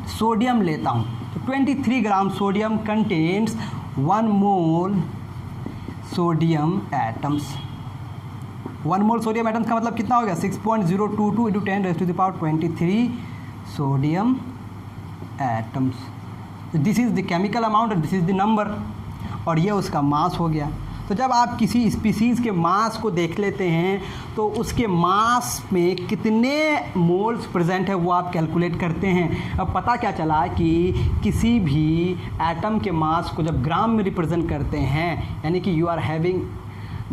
सोडियम लेता हूँ तो 23 gram sodium contains 1 mole sodium atoms. 1 mole sodium atoms का मतलब कितना हो गया, 6.022 into 10⁻23 sodium atoms. This is the chemical amount और दिस इज़ द नंबर, और ये उसका मास हो गया। तो जब आप किसी स्पीसीज़ के मास को देख लेते हैं तो उसके मास में कितने मोल्स प्रेजेंट है वो आप कैलकुलेट करते हैं। अब पता क्या चला कि किसी भी एटम के मास को जब ग्राम में रिप्रेजेंट करते हैं, यानी कि you are having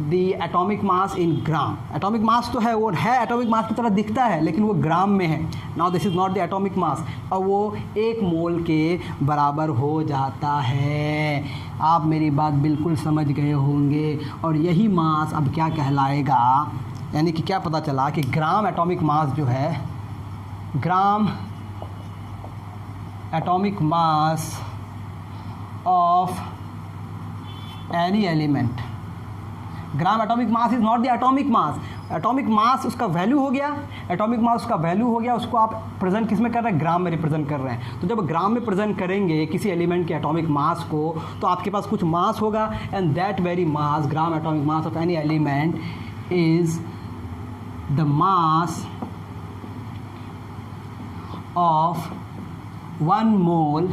the atomic mass in gram. Atomic mass तो है, वो है एटॉमिक मास की तरह दिखता है लेकिन वो ग्राम में है। Now this is not the atomic मास, और वो 1 मोल के बराबर हो जाता है। आप मेरी बात बिल्कुल समझ गए होंगे। और यही मास अब क्या कहलाएगा, यानी कि क्या पता चला कि ग्राम एटॉमिक मास जो है, gram atomic mass of any element, gram atomic mass is not the atomic mass. Atomic mass उसका वैल्यू हो गया, एटॉमिक मास उसका वैल्यू हो गया, उसको आप प्रेजेंट किस में कर रहे हैं, ग्राम में रिप्रेजेंट कर रहे हैं। तो जब ग्राम में प्रेजेंट करेंगे किसी एलिमेंट के एटॉमिक मास को तो आपके पास कुछ मास होगा, and that very mass, gram atomic mass of any element is the mass of 1 mole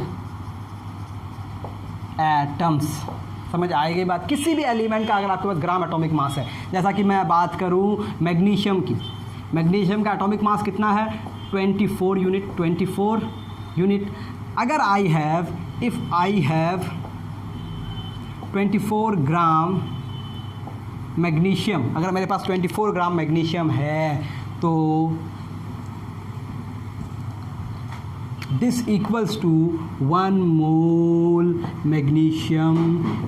atoms. समझ आएगी बात। किसी भी एलिमेंट का अगर आपके पास ग्राम एटॉमिक मास है, जैसा कि मैं बात करूं मैग्नीशियम की, मैग्नीशियम का एटॉमिक मास कितना है, 24 यूनिट, 24 यूनिट। अगर if I have 24 gram magnesium, अगर मेरे पास 24 ग्राम मैग्नीशियम है तो this equals to 1 mole magnesium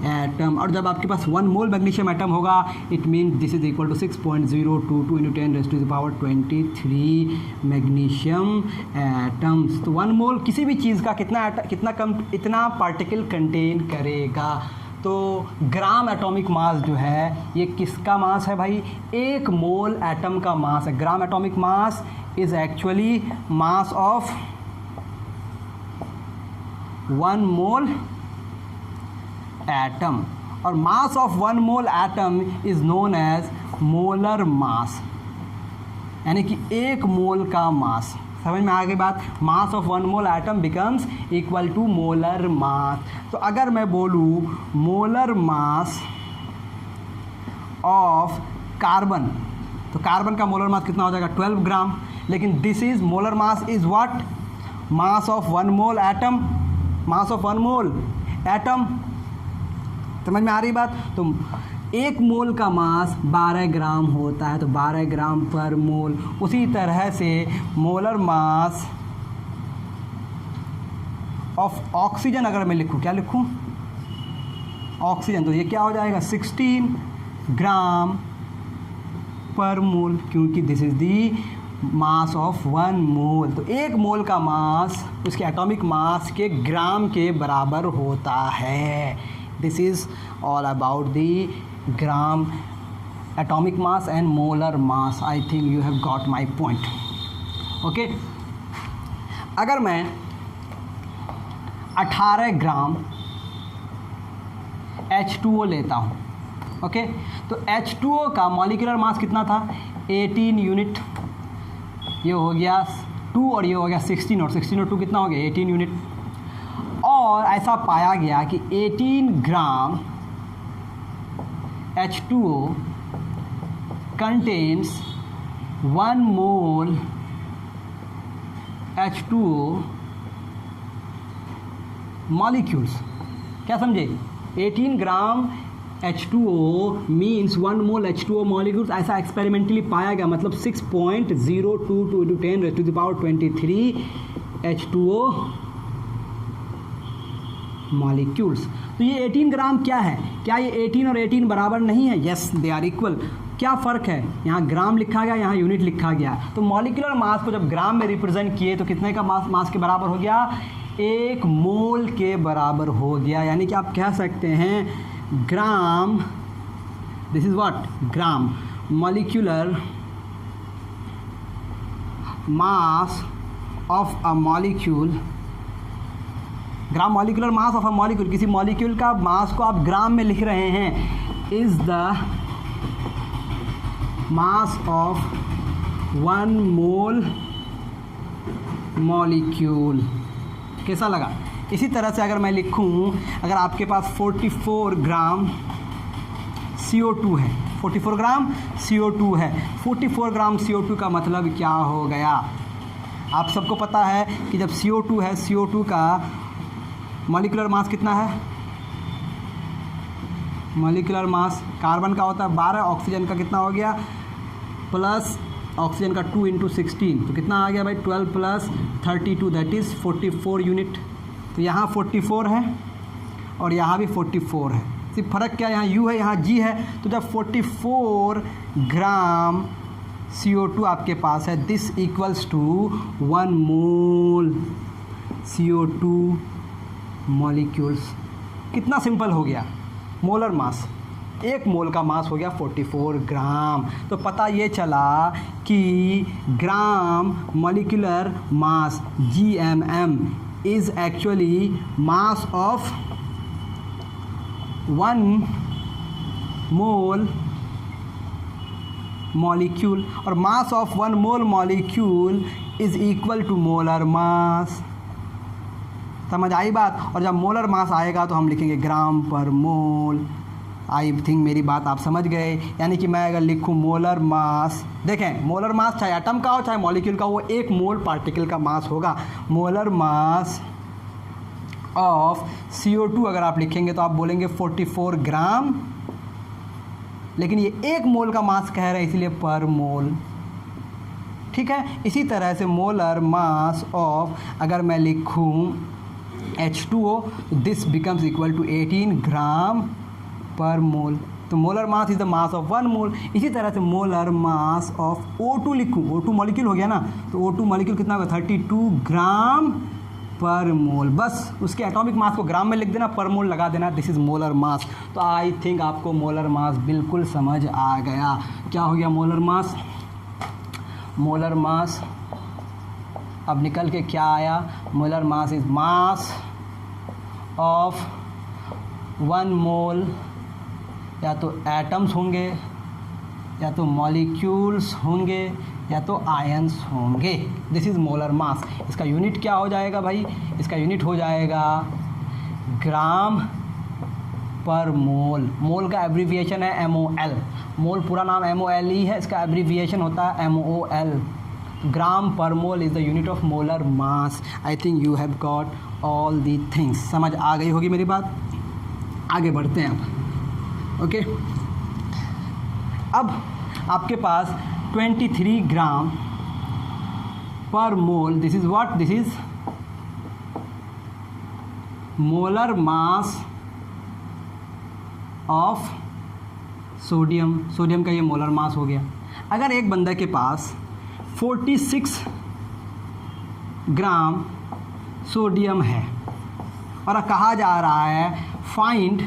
atom. और जब आपके पास 1 मोल मैग्नीशियम एटम होगा it mean this is equal to 6.022 into 10⁻23 magnesium atoms. तो 1 मोल किसी भी चीज़ का इतना पार्टिकल कंटेन करेगा। तो ग्राम एटॉमिक मास जो है ये किसका मास है भाई, 1 मोल एटम का मास है। Gram atomic mass is actually mass of 1 mole atom, और mass of 1 mole atom is known as molar mass, यानी कि 1 मोल का मास। समझ में आ गई बात। Mass of 1 mole atom becomes equal to molar mass. तो अगर मैं बोलूँ मोलर मास ऑफ कार्बन, तो कार्बन का मोलर मास कितना हो जाएगा, 12 ग्राम। लेकिन this is molar mass is what, mass of 1 mole atom, mass of 1 mole atom. समझ में आ रही बात। तो 1 मोल का मास 12 ग्राम होता है, तो 12 ग्राम पर मोल। उसी तरह से मोलर मास ऑफ ऑक्सीजन अगर मैं लिखूँ, क्या लिखूँ, ऑक्सीजन, तो ये क्या हो जाएगा, 16 ग्राम पर मोल, क्योंकि this is the mass of 1 मोल। तो 1 मोल का मास उसके एटॉमिक मास के ग्राम के बराबर होता है। This is all about the gram atomic mass and molar mass. I think you have got my point. Okay, अगर मैं 18 ग्राम H2O लेता हूँ, ओके, तो H2O का मॉलिक्यूलर मास कितना था, 18 यूनिट। ये हो गया 2 और ये हो गया 16, और 16 और 2 कितना हो गया, 18 यूनिट। और ऐसा पाया गया कि 18 ग्राम H2O contains 1 mole H2O molecules। क्या समझे, 18 ग्राम H2O मीन्स 1 मोल H2O मॉलिक्यूल्स। ऐसा एक्सपेरिमेंटली पाया गया, मतलब 6.022 into 10⁻23 H2O मॉलिक्यूल्स। तो ये 18 ग्राम क्या है? क्या ये 18 और 18 बराबर नहीं है? Yes, they are equal. क्या फ़र्क है? यहाँ ग्राम लिखा गया, यहाँ यूनिट लिखा गया। तो मॉलिक्यूलर मास को जब ग्राम में रिप्रेजेंट किए तो कितने का मास के बराबर हो गया? 1 मोल के बराबर हो गया। यानी कि आप कह सकते हैं gram, this is what, gram molecular mass of a molecule, gram molecular mass of a molecule, किसी मॉलिक्यूल का मास को आप ग्राम में लिख रहे हैं, is the mass of 1 mole molecule. कैसा लगा? इसी तरह से अगर मैं लिखूं, अगर आपके पास 44 ग्राम CO2 है, 44 ग्राम CO2 है, 44 ग्राम CO2 का मतलब क्या हो गया? आप सबको पता है कि जब CO2 है, CO2 का मॉलिक्यूलर मास कितना है? मॉलिक्यूलर मास कार्बन का होता है 12, ऑक्सीजन का कितना हो गया? प्लस ऑक्सीजन का 2 × 16, तो कितना आ गया भाई? 12 + 32, दैट इज़ 44 यूनिट। तो यहाँ 44 है और यहाँ भी 44 है, सिर्फ फ़र्क क्या है? यहाँ U है, यहाँ G है। तो जब 44 ग्राम CO2 आपके पास है, this equals to 1 mole CO2 molecules. कितना सिंपल हो गया? मोलर मास, 1 मोल का मास हो गया 44 ग्राम। तो पता ये चला कि gram molecular mass GMM is actually mass of 1 mole molecule, और mass of 1 mole molecule is equal to molar mass. समझ आई बात? और जब मोलर मास आएगा तो हम लिखेंगे ग्राम पर मोल। आई थिंक मेरी बात आप समझ गए। यानी कि मैं अगर लिखूँ मोलर मास, देखें मोलर मास चाहे एटम का हो चाहे मॉलिक्यूल का, वो 1 मोल पार्टिकल का मास होगा। मोलर मास ऑफ CO2 अगर आप लिखेंगे तो आप बोलेंगे 44 ग्राम, लेकिन ये 1 मोल का मास कह रहे हैं इसलिए पर मोल। ठीक है, इसी तरह से मोलर मास ऑफ अगर मैं लिखूँ H2O, this becomes equal to 18 gram per mole. तो molar mass is the mass of 1 mole. इसी तरह से मोलर मास ऑफ O2 लिखूँ, O2 मॉलिक्यूल हो गया ना, तो O2 मॉलिक्यूल कितना होगा? 32 ग्राम पर मोल। बस उसके एटॉमिक मास को ग्राम में लिख देना, पर मोल लगा देना, दिस इज़ मोलर मास। तो आई थिंक आपको मोलर मास बिल्कुल समझ आ गया। क्या हो गया मोलर मास? मोलर मास अब निकल के क्या आया? Molar mass is mass of 1 मोल, या तो एटम्स होंगे, या तो मॉलिक्यूल्स होंगे, या तो आयंस होंगे। दिस इज़ मोलर मास। इसका यूनिट क्या हो जाएगा भाई? इसका यूनिट हो जाएगा ग्राम पर मोल। मोल का एब्रीविएशन है MOL। मोल पूरा नाम MOL ही है, इसका एब्रीविएशन होता है MOL। Gram per mole is the unit of molar mass. I think you have got all the things. समझ आ गई होगी मेरी बात। आगे बढ़ते हैं अब। ओके, अब आपके पास 23 gram per mole, this is what? This is molar mass of sodium. Sodium का ये मोलर मास हो गया। अगर एक बंदे के पास 46 ग्राम सोडियम है और कहा जा रहा है फाइंड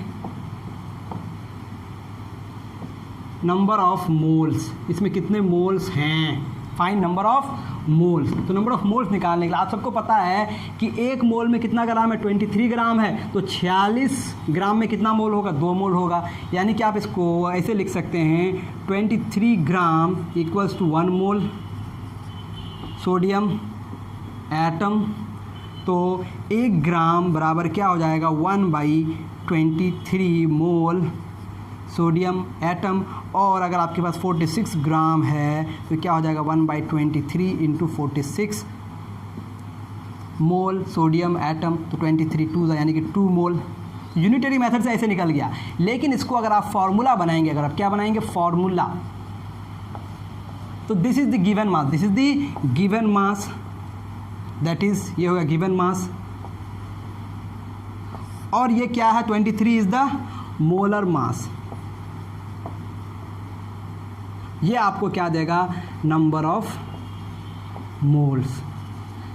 नंबर ऑफ मोल्स, इसमें कितने मोल्स हैं, फाइंड नंबर ऑफ मोल्स। तो नंबर ऑफ मोल्स निकालने के लिए आप सबको पता है कि 1 मोल में कितना ग्राम है? 23 ग्राम है। तो 46 ग्राम में कितना मोल होगा? 2 मोल होगा। यानी कि आप इसको ऐसे लिख सकते हैं 23 gram equals to 1 mole sodium atom. तो 1 ग्राम बराबर क्या हो जाएगा? 1/23 मोल सोडियम एटम। और अगर आपके पास 46 ग्राम है तो क्या हो जाएगा? 1/23 × 46 मोल सोडियम एटम। तो 23 2 यानी कि 2 मोल। यूनिटरी मेथड से ऐसे निकल गया। लेकिन इसको अगर आप फार्मूला बनाएंगे, अगर आप क्या बनाएंगे? फार्मूला। तो this is the given mass, this is the given mass, that is ये होगा गिवन मास और ये क्या है, 23 इज द मोलर मास। ये आपको क्या देगा, नंबर ऑफ मोल्स।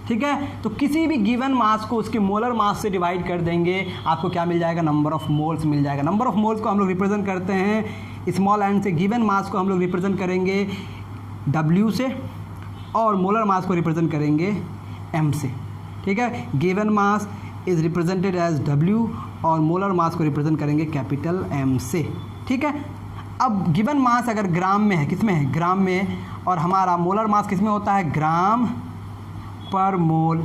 ठीक है, तो किसी भी गिवन मास को उसके मोलर मास से डिवाइड कर देंगे, आपको क्या मिल जाएगा, नंबर ऑफ मोल्स मिल जाएगा। नंबर ऑफ मोल्स को हम लोग रिप्रेजेंट करते हैं स्मॉल एन से, गिवन मास को हम लोग रिप्रेजेंट करेंगे W से, और मोलर मास को रिप्रेजेंट करेंगे M से। ठीक है, given mass is represented as W और मोलर मास को रिप्रेजेंट करेंगे कैपिटल M से। ठीक है, अब गिवन मास अगर ग्राम में है, किस में है, ग्राम में, और हमारा मोलर मास किस में होता है, ग्राम पर मोल,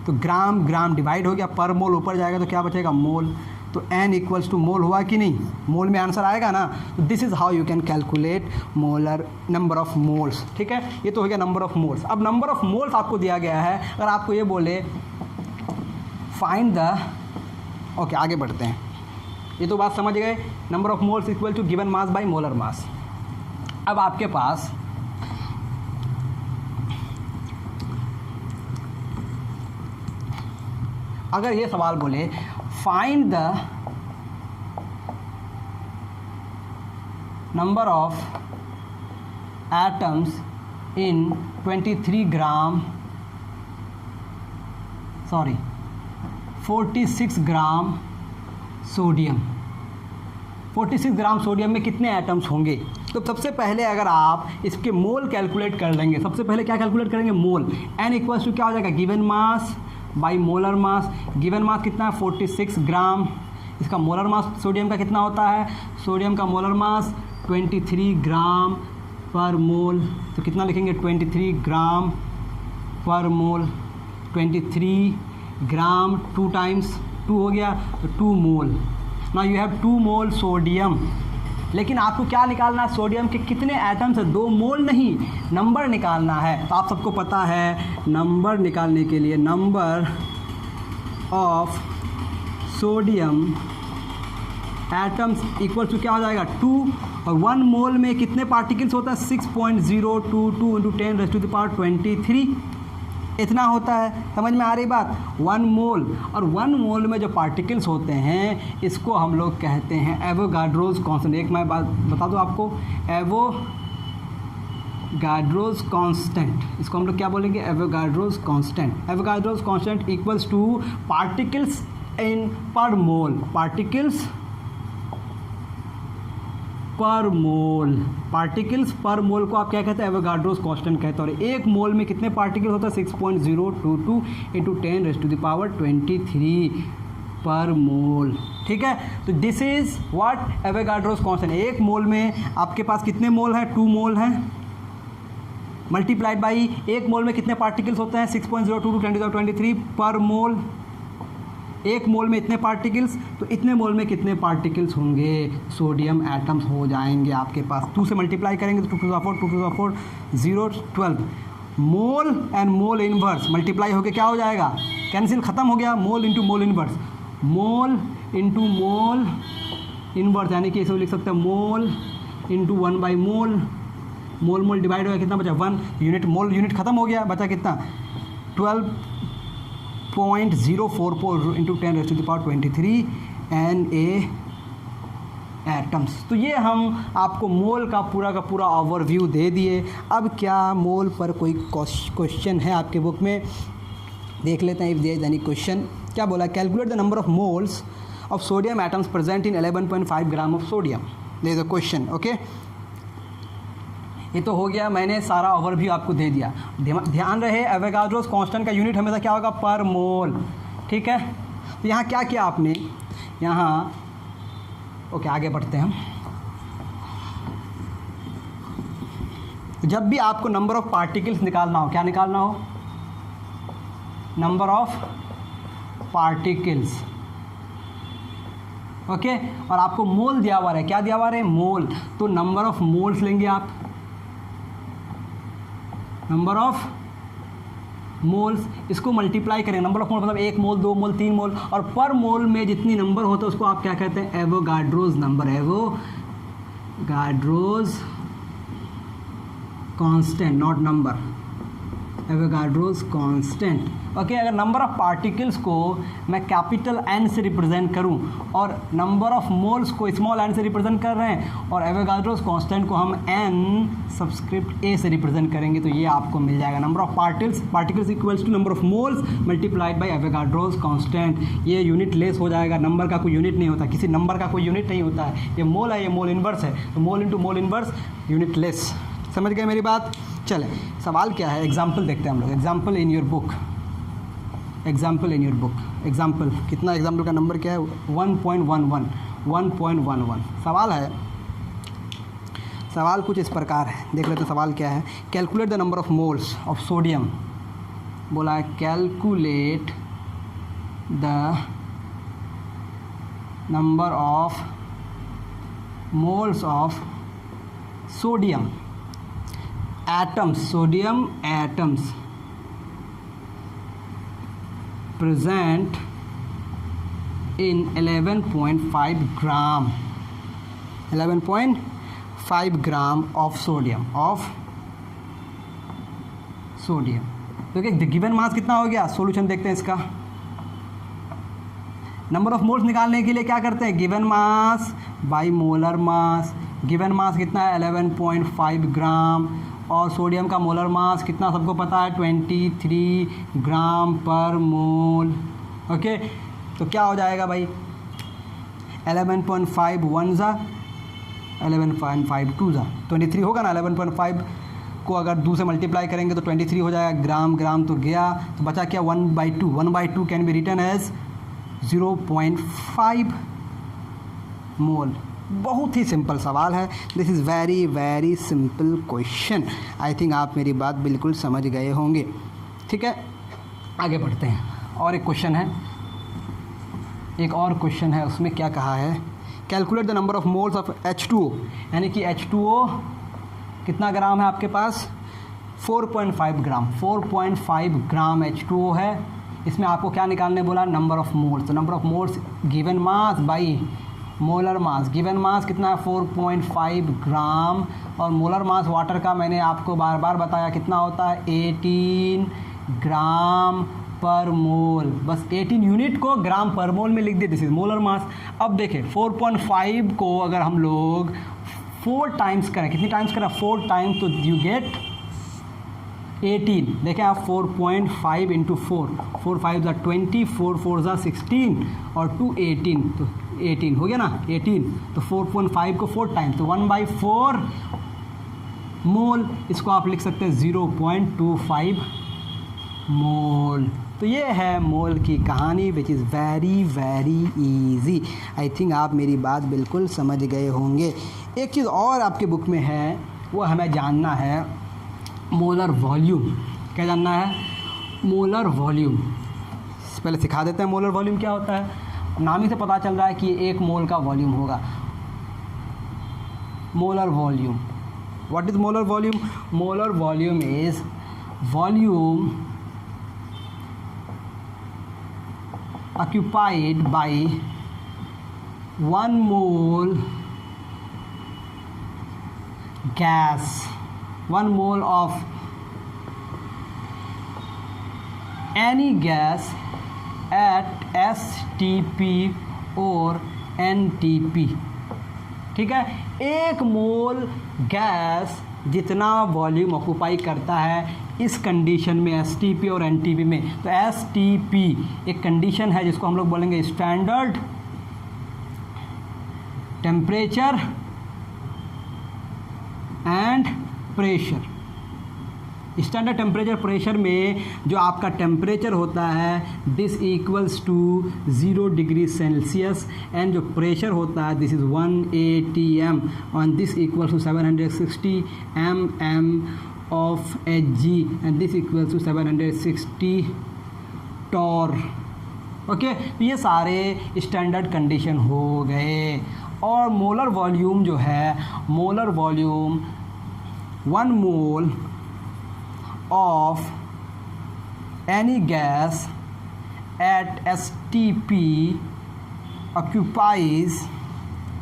तो ग्राम ग्राम डिवाइड हो गया, पर मोल ऊपर जाएगा तो क्या बचेगा, मोल। तो n इक्वल्स टू मोल हुआ कि नहीं, मोल में आंसर आएगा ना। तो this is how you can calculate molar number of moles. ठीक है, ये तो हो गया नंबर ऑफ मोल्स। अब नंबर ऑफ मोल्स आपको दिया गया है, अगर आपको ये बोले फाइंड द, ओके आगे बढ़ते हैं, ये तो बात समझ गए, number of moles equal to given mass by molar mass. अब आपके पास अगर ये सवाल बोले find the number of atoms in 23 gram 46 gram sodium, 46 gram sodium में कितने एटम्स होंगे। तो सबसे पहले अगर आप इसके मोल कैलकुलेट कर लेंगे, सबसे पहले क्या कैलकुलेट करेंगे, मोल। n इक्वल्स टू क्या हो जाएगा, given mass by molar mass. Given mass कितना है, 46 ग्राम, इसका मोलर मास सोडियम का कितना होता है, सोडियम का मोलर मास 23 ग्राम पर मोल, तो कितना लिखेंगे, 23 ग्राम पर मोल, 23 ग्राम 2 टाइम्स 2 हो गया, तो 2 mole. Now you have 2 mole sodium, लेकिन आपको क्या निकालना है, सोडियम के कितने एटम्स है, 2 मोल नहीं, नंबर निकालना है। तो आप सबको पता है नंबर निकालने के लिए number of sodium atoms equal to क्या हो जाएगा, 2, और 1 मोल में कितने पार्टिकल्स होता है, 6.022 इंटू 10⁻23, इतना होता है। समझ में आ रही बात, 1 मोल, और 1 मोल में जो पार्टिकल्स होते हैं इसको हम लोग कहते हैं एवोगाड्रोज कांस्टेंट। एक मैं बात बता दूं आपको, एवोगाड्रोज कांस्टेंट, इसको हम लोग क्या बोलेंगे, Avogadro's constant. Avogadro's constant equals to particles in per mole, particles पर मोल, पार्टिकल्स पर मोल को आप क्या कहते हैं, एवोगाड्रोस कांस्टेंट कहते हैं। और 1 मोल में कितने पार्टिकल्स होता है, 6.022 इंटू 10⁻23 पर मोल। ठीक है, तो this is what, Avogadro's constant. 1 मोल में आपके पास कितने मोल हैं, 2 मोल हैं, मल्टीप्लाइड बाई 1 मोल में कितने पार्टिकल्स होते हैं, 6.022 10⁻23 पर मोल। 1 मोल में इतने पार्टिकल्स, तो इतने मोल में कितने पार्टिकल्स होंगे, सोडियम एटम्स हो जाएंगे आपके पास। 2 से मल्टीप्लाई करेंगे तो 2 to the 4 2 to the 4 0 12, mole and mole inverse multiply होके क्या हो जाएगा, कैंसिल, खत्म हो गया, mole into mole inverse, mole into mole inverse, यानी कि इसे लिख सकते हैं mole into 1 by mole, mole mole divide हो गया, कितना बचा 1 यूनिट, मोल यूनिट खत्म हो गया, बचा कितना 12.044 इंटू 10⁻23 Na एटम्स। तो ये हम आपको मोल का पूरा ओवरव्यू दे दिए। अब क्या मोल पर कोई क्वेश्चन है आपके बुक में, देख लेते हैं। If there is any question, क्या बोला, calculate the number of moles of sodium atoms present in 11.5 gram of sodium. There is a question, okay. ये तो हो गया, मैंने सारा ओवरव्यू आपको दे दिया। ध्यान रहे एवोगाड्रोस कांस्टेंट का यूनिट हमेशा क्या होगा, पर मोल। ठीक है, तो यहाँ क्या किया आपने, यहाँ ओके आगे बढ़ते हैं हम। जब भी आपको नंबर ऑफ पार्टिकल्स निकालना हो, क्या निकालना हो, नंबर ऑफ पार्टिकल्स, ओके, और आपको मोल दिया हुआ है, क्या दिया हुआ है, मोल। तो नंबर ऑफ मोल्स लेंगे आप, नंबर ऑफ मोल्स, इसको मल्टीप्लाई करें, नंबर ऑफ मोल मतलब 1 मोल 2 मोल 3 मोल, और पर मोल में जितनी नंबर होता है उसको आप क्या कहते हैं, Avogadro's number, Avogadro's constant, not number, Avogadro's constant. Okay, अगर नंबर ऑफ पार्टिकल्स को मैं कैपिटल एन से रिप्रेजेंट करूं और नंबर ऑफ मोल्स को स्मॉल एन से रिप्रेजेंट कर रहे हैं और एवोगाड्रोस कांस्टेंट को हम एन सबस्क्रिप्ट ए से रिप्रेजेंट करेंगे तो ये आपको मिल जाएगा number of particles equals to number of moles multiplied by Avogadro's constant. ये यूनिट लेस हो जाएगा, नंबर का कोई यूनिट नहीं होता, किसी नंबर का कोई यूनिट नहीं होता है। ये मोल है, ये मोल इनवर्स है, तो mole into mole inverse unit less. समझ गए मेरी बात? चलें, सवाल क्या है, एग्जाम्पल देखते हैं हम लोग। Example in your book, example कितना, एग्जाम्पल का नंबर क्या है? 1.11। सवाल है, सवाल कुछ इस प्रकार है, देख लेते हैं सवाल क्या है। Calculate the number of moles of sodium. बोला है calculate the number of moles of sodium atoms, sodium atoms present in 11.5 gram, 11.5 gram of sodium, देखिए गिवन मास कितना हो गया। सॉल्यूशन देखते हैं इसका। नंबर ऑफ मोल्स निकालने के लिए क्या करते हैं, given mass by molar mass. Given mass कितना है 11.5 ग्राम और सोडियम का मोलर मास कितना सबको पता है 23 ग्राम पर मोल। ओके, तो क्या हो जाएगा भाई 11.5 1 ज़ा 11.5 2 ज़ा 23 होगा ना। 11.5 को अगर 2 से मल्टीप्लाई करेंगे तो 23 हो जाएगा। ग्राम तो गया, तो बचा क्या 1/2। 1/2 कैन बी रिटन एज 0.5 मोल। बहुत ही सिंपल सवाल है। This is very very simple question. I think आप मेरी बात बिल्कुल समझ गए होंगे। ठीक है, आगे बढ़ते हैं। और एक क्वेश्चन है, एक और क्वेश्चन है, उसमें क्या कहा है, calculate the number of moles of H2O, यानी कि H2O कितना ग्राम है आपके पास 4.5 ग्राम। 4.5 ग्राम H2O है। इसमें आपको क्या निकालने बोला, नंबर ऑफ मोल्स। तो number of moles given mass by molar mass. Given mass कितना है 4.5 ग्राम और मोलर मास वाटर का मैंने आपको बार बार बताया कितना होता है 18 ग्राम पर मोल। बस 18 यूनिट को ग्राम पर मोल में लिख दिए, दिस इज मोलर मास। अब देखें 4.5 को अगर हम लोग 4 टाइम्स करें, कितनी टाइम्स करें 4 टाइम्स, तो यू गेट 18। देखें आप 4.5 इंटू 4, 4 5 ज़ा 20, 4 4 ज़ा 16 और 2 18, तो 18 हो गया ना 18। तो 4.5 को 4 टाइम्स तो 1/4 मोल। इसको आप लिख सकते हैं 0.25 मोल। तो ये है मोल की कहानी, which is very very easy. I think आप मेरी बात बिल्कुल समझ गए होंगे। एक चीज़ और आपके बुक में है, वो हमें जानना है मोलर वॉल्यूम। क्या जानना है, मोलर वॉल्यूम। पहले सिखा देते हैं मोलर वॉल्यूम क्या होता है। नाम ही से पता चल रहा है कि 1 मोल का वॉल्यूम होगा। Molar volume, what is molar volume? Molar volume is volume occupied by 1 mole gas, 1 mole of any gas at STP और NTP। ठीक है, 1 मोल गैस जितना वॉल्यूम ऑक्यूपाई करता है इस कंडीशन में STP और NTP में। तो STP एक कंडीशन है जिसको हम लोग बोलेंगे standard temperature and pressure. Standard temperature pressure में जो आपका टेम्परेचर होता है this equals to 0 degree Celsius and जो प्रेशर होता है दिस इज़ 1 atm और this equals to 760 mm of Hg and this equals to 760 torr। Okay, तो ये सारे स्टैंडर्ड कंडीशन हो गए। और मोलर वॉल्यूम जो है, molar volume 1 mole of any gas at STP occupies,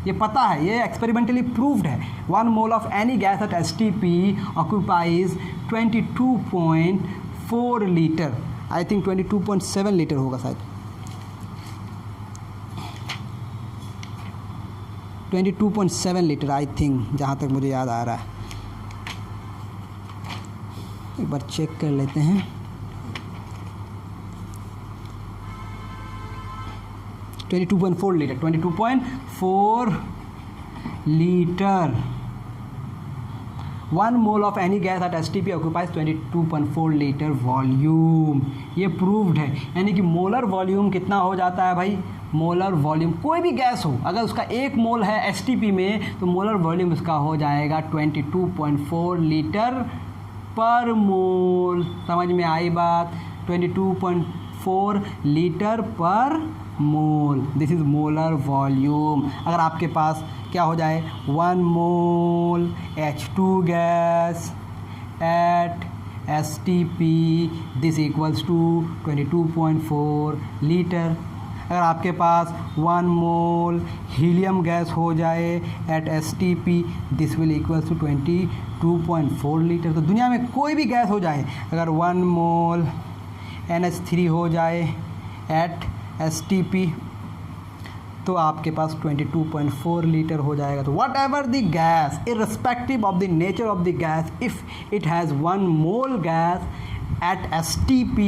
ये पता है, ये एक्सपेरिमेंटली प्रूव्ड है। 1 mole of any gas at STP occupies 22.4 litre, I think 22.7 litre होगा शायद, 22.7 लीटर आई थिंक, जहाँ तक मुझे याद आ रहा है। एक बार चेक कर लेते हैं। 22.4 litre, 22.4 litre. 1 mole of any gas at STP occupies 22.4 litre volume. ये प्रूव्ड है, यानी कि मोलर वॉल्यूम कितना हो जाता है भाई, मोलर वॉल्यूम कोई भी गैस हो अगर उसका 1 मोल है STP में तो मोलर वॉल्यूम उसका हो जाएगा 22.4 लीटर पर मोल। समझ में आई बात, 22.4 litre per mole, this is molar volume. अगर आपके पास क्या हो जाए 1 mole H2 gas at STP, this equals to 22.4 litre. अगर आपके पास 1 मोल हीलियम गैस हो जाए at STP, this will equals to 22.4 litre. तो दुनिया में कोई भी गैस हो जाए, अगर 1 मोल NH3 हो जाए एट STP तो आपके पास 22.4 लीटर हो जाएगा। तो what ever the gas, irrespective of the nature of the gas, if it has 1 mole gas at STP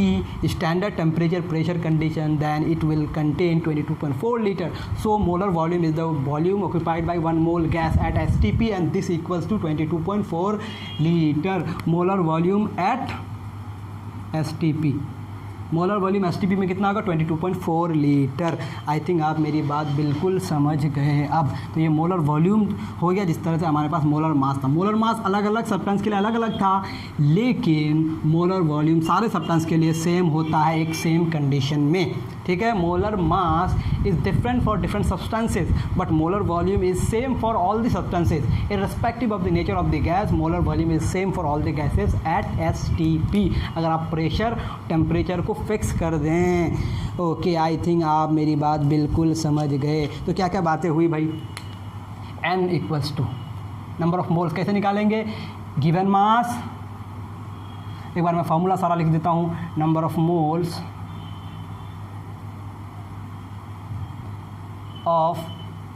standard temperature pressure condition, then it will contain 22.4 liter. So molar volume is the volume occupied by 1 mole gas at STP, and this equals to 22.4 liter. Molar volume at STP, molar volume STP में कितना होगा 22.4 litre. आई think आप मेरी बात बिल्कुल समझ गए अब। तो ये मोलर वॉल्यूम हो गया, जिस तरह से हमारे पास मोलर मास था। मोलर मास अलग अलग सब्सटेंस के लिए अलग अलग था, लेकिन मोलर वॉल्यूम सारे सब्सटेंस के लिए सेम होता है एक सेम कंडीशन में, ठीक है। Molar mass is different for different substances but molar volume is same for all the substances irrespective of the nature of the gas. Molar volume is same for all the gases eight STP। अगर आप pressure temperature को fix कर दें। Okay, आई think आप मेरी बात बिल्कुल समझ गए। तो क्या क्या बातें हुई भाई, N equals to number of moles कैसे निकालेंगे, गिवन मास, एक बार मैं फॉर्मूला सारा लिख देता हूँ, number of moles of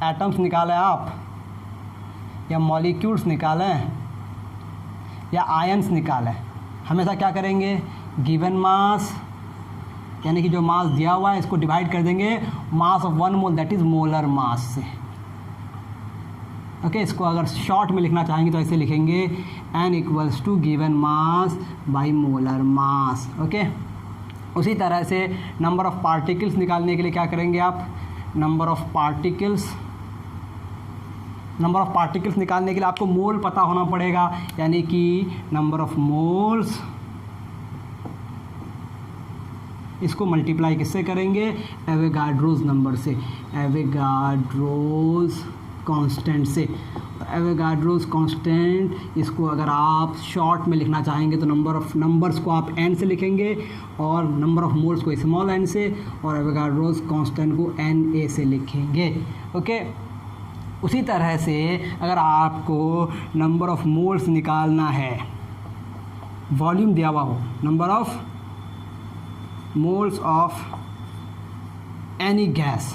atoms निकालें आप, या मॉलिक्यूल्स निकालें, या आयन्स निकालें। हमेशा क्या करेंगे, गिवन मास यानी कि जो मास दिया हुआ है इसको डिवाइड कर देंगे मास of 1 mole, that is molar मास से। ओके, इसको अगर शॉर्ट में लिखना चाहेंगे तो ऐसे लिखेंगे N equals to given mass by molar mass. Okay, उसी तरह से नंबर ऑफ पार्टिकल्स निकालने के लिए क्या करेंगे आप, नंबर ऑफ पार्टिकल्स निकालने के लिए आपको मोल पता होना पड़ेगा, यानी कि नंबर ऑफ मोल्स, इसको मल्टीप्लाई किससे करेंगे, एवोगाड्रोज नंबर से, एवोगाड्रोज कांस्टेंट से। एवोगाड्रोज कांस्टेंट इसको अगर आप शॉर्ट में लिखना चाहेंगे तो नंबर ऑफ नंबर्स को आप n से लिखेंगे और नंबर ऑफ मोल्स को स्मॉल n से, और एवोगाड्रोज कांस्टेंट को Na से लिखेंगे। ओके, उसी तरह से अगर आपको नंबर ऑफ मोल्स निकालना है, वॉल्यूम दिया हुआ हो, number of moles of any gas,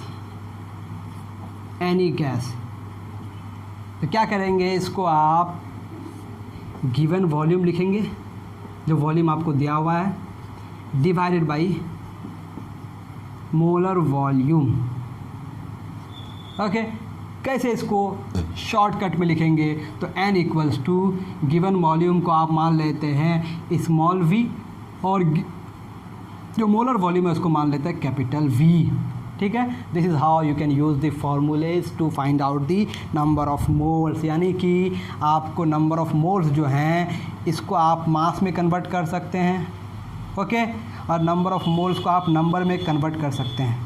तो क्या करेंगे, इसको आप गिवन वॉल्यूम लिखेंगे, जो वॉल्यूम आपको दिया हुआ है, divided by molar volume. Okay, कैसे इसको शॉर्टकट में लिखेंगे, तो N equals to given volume को आप मान लेते हैं स्मॉल v, और जो मोलर वॉल्यूम है उसको मान लेते हैं कैपिटल V, ठीक है। This is how you can use the formulas to find out the number of moles, यानी कि आपको नंबर ऑफ मोल्स जो हैं इसको आप मास में कन्वर्ट कर सकते हैं, ओके, और नंबर ऑफ मोल्स को आप नंबर में कन्वर्ट कर सकते हैं।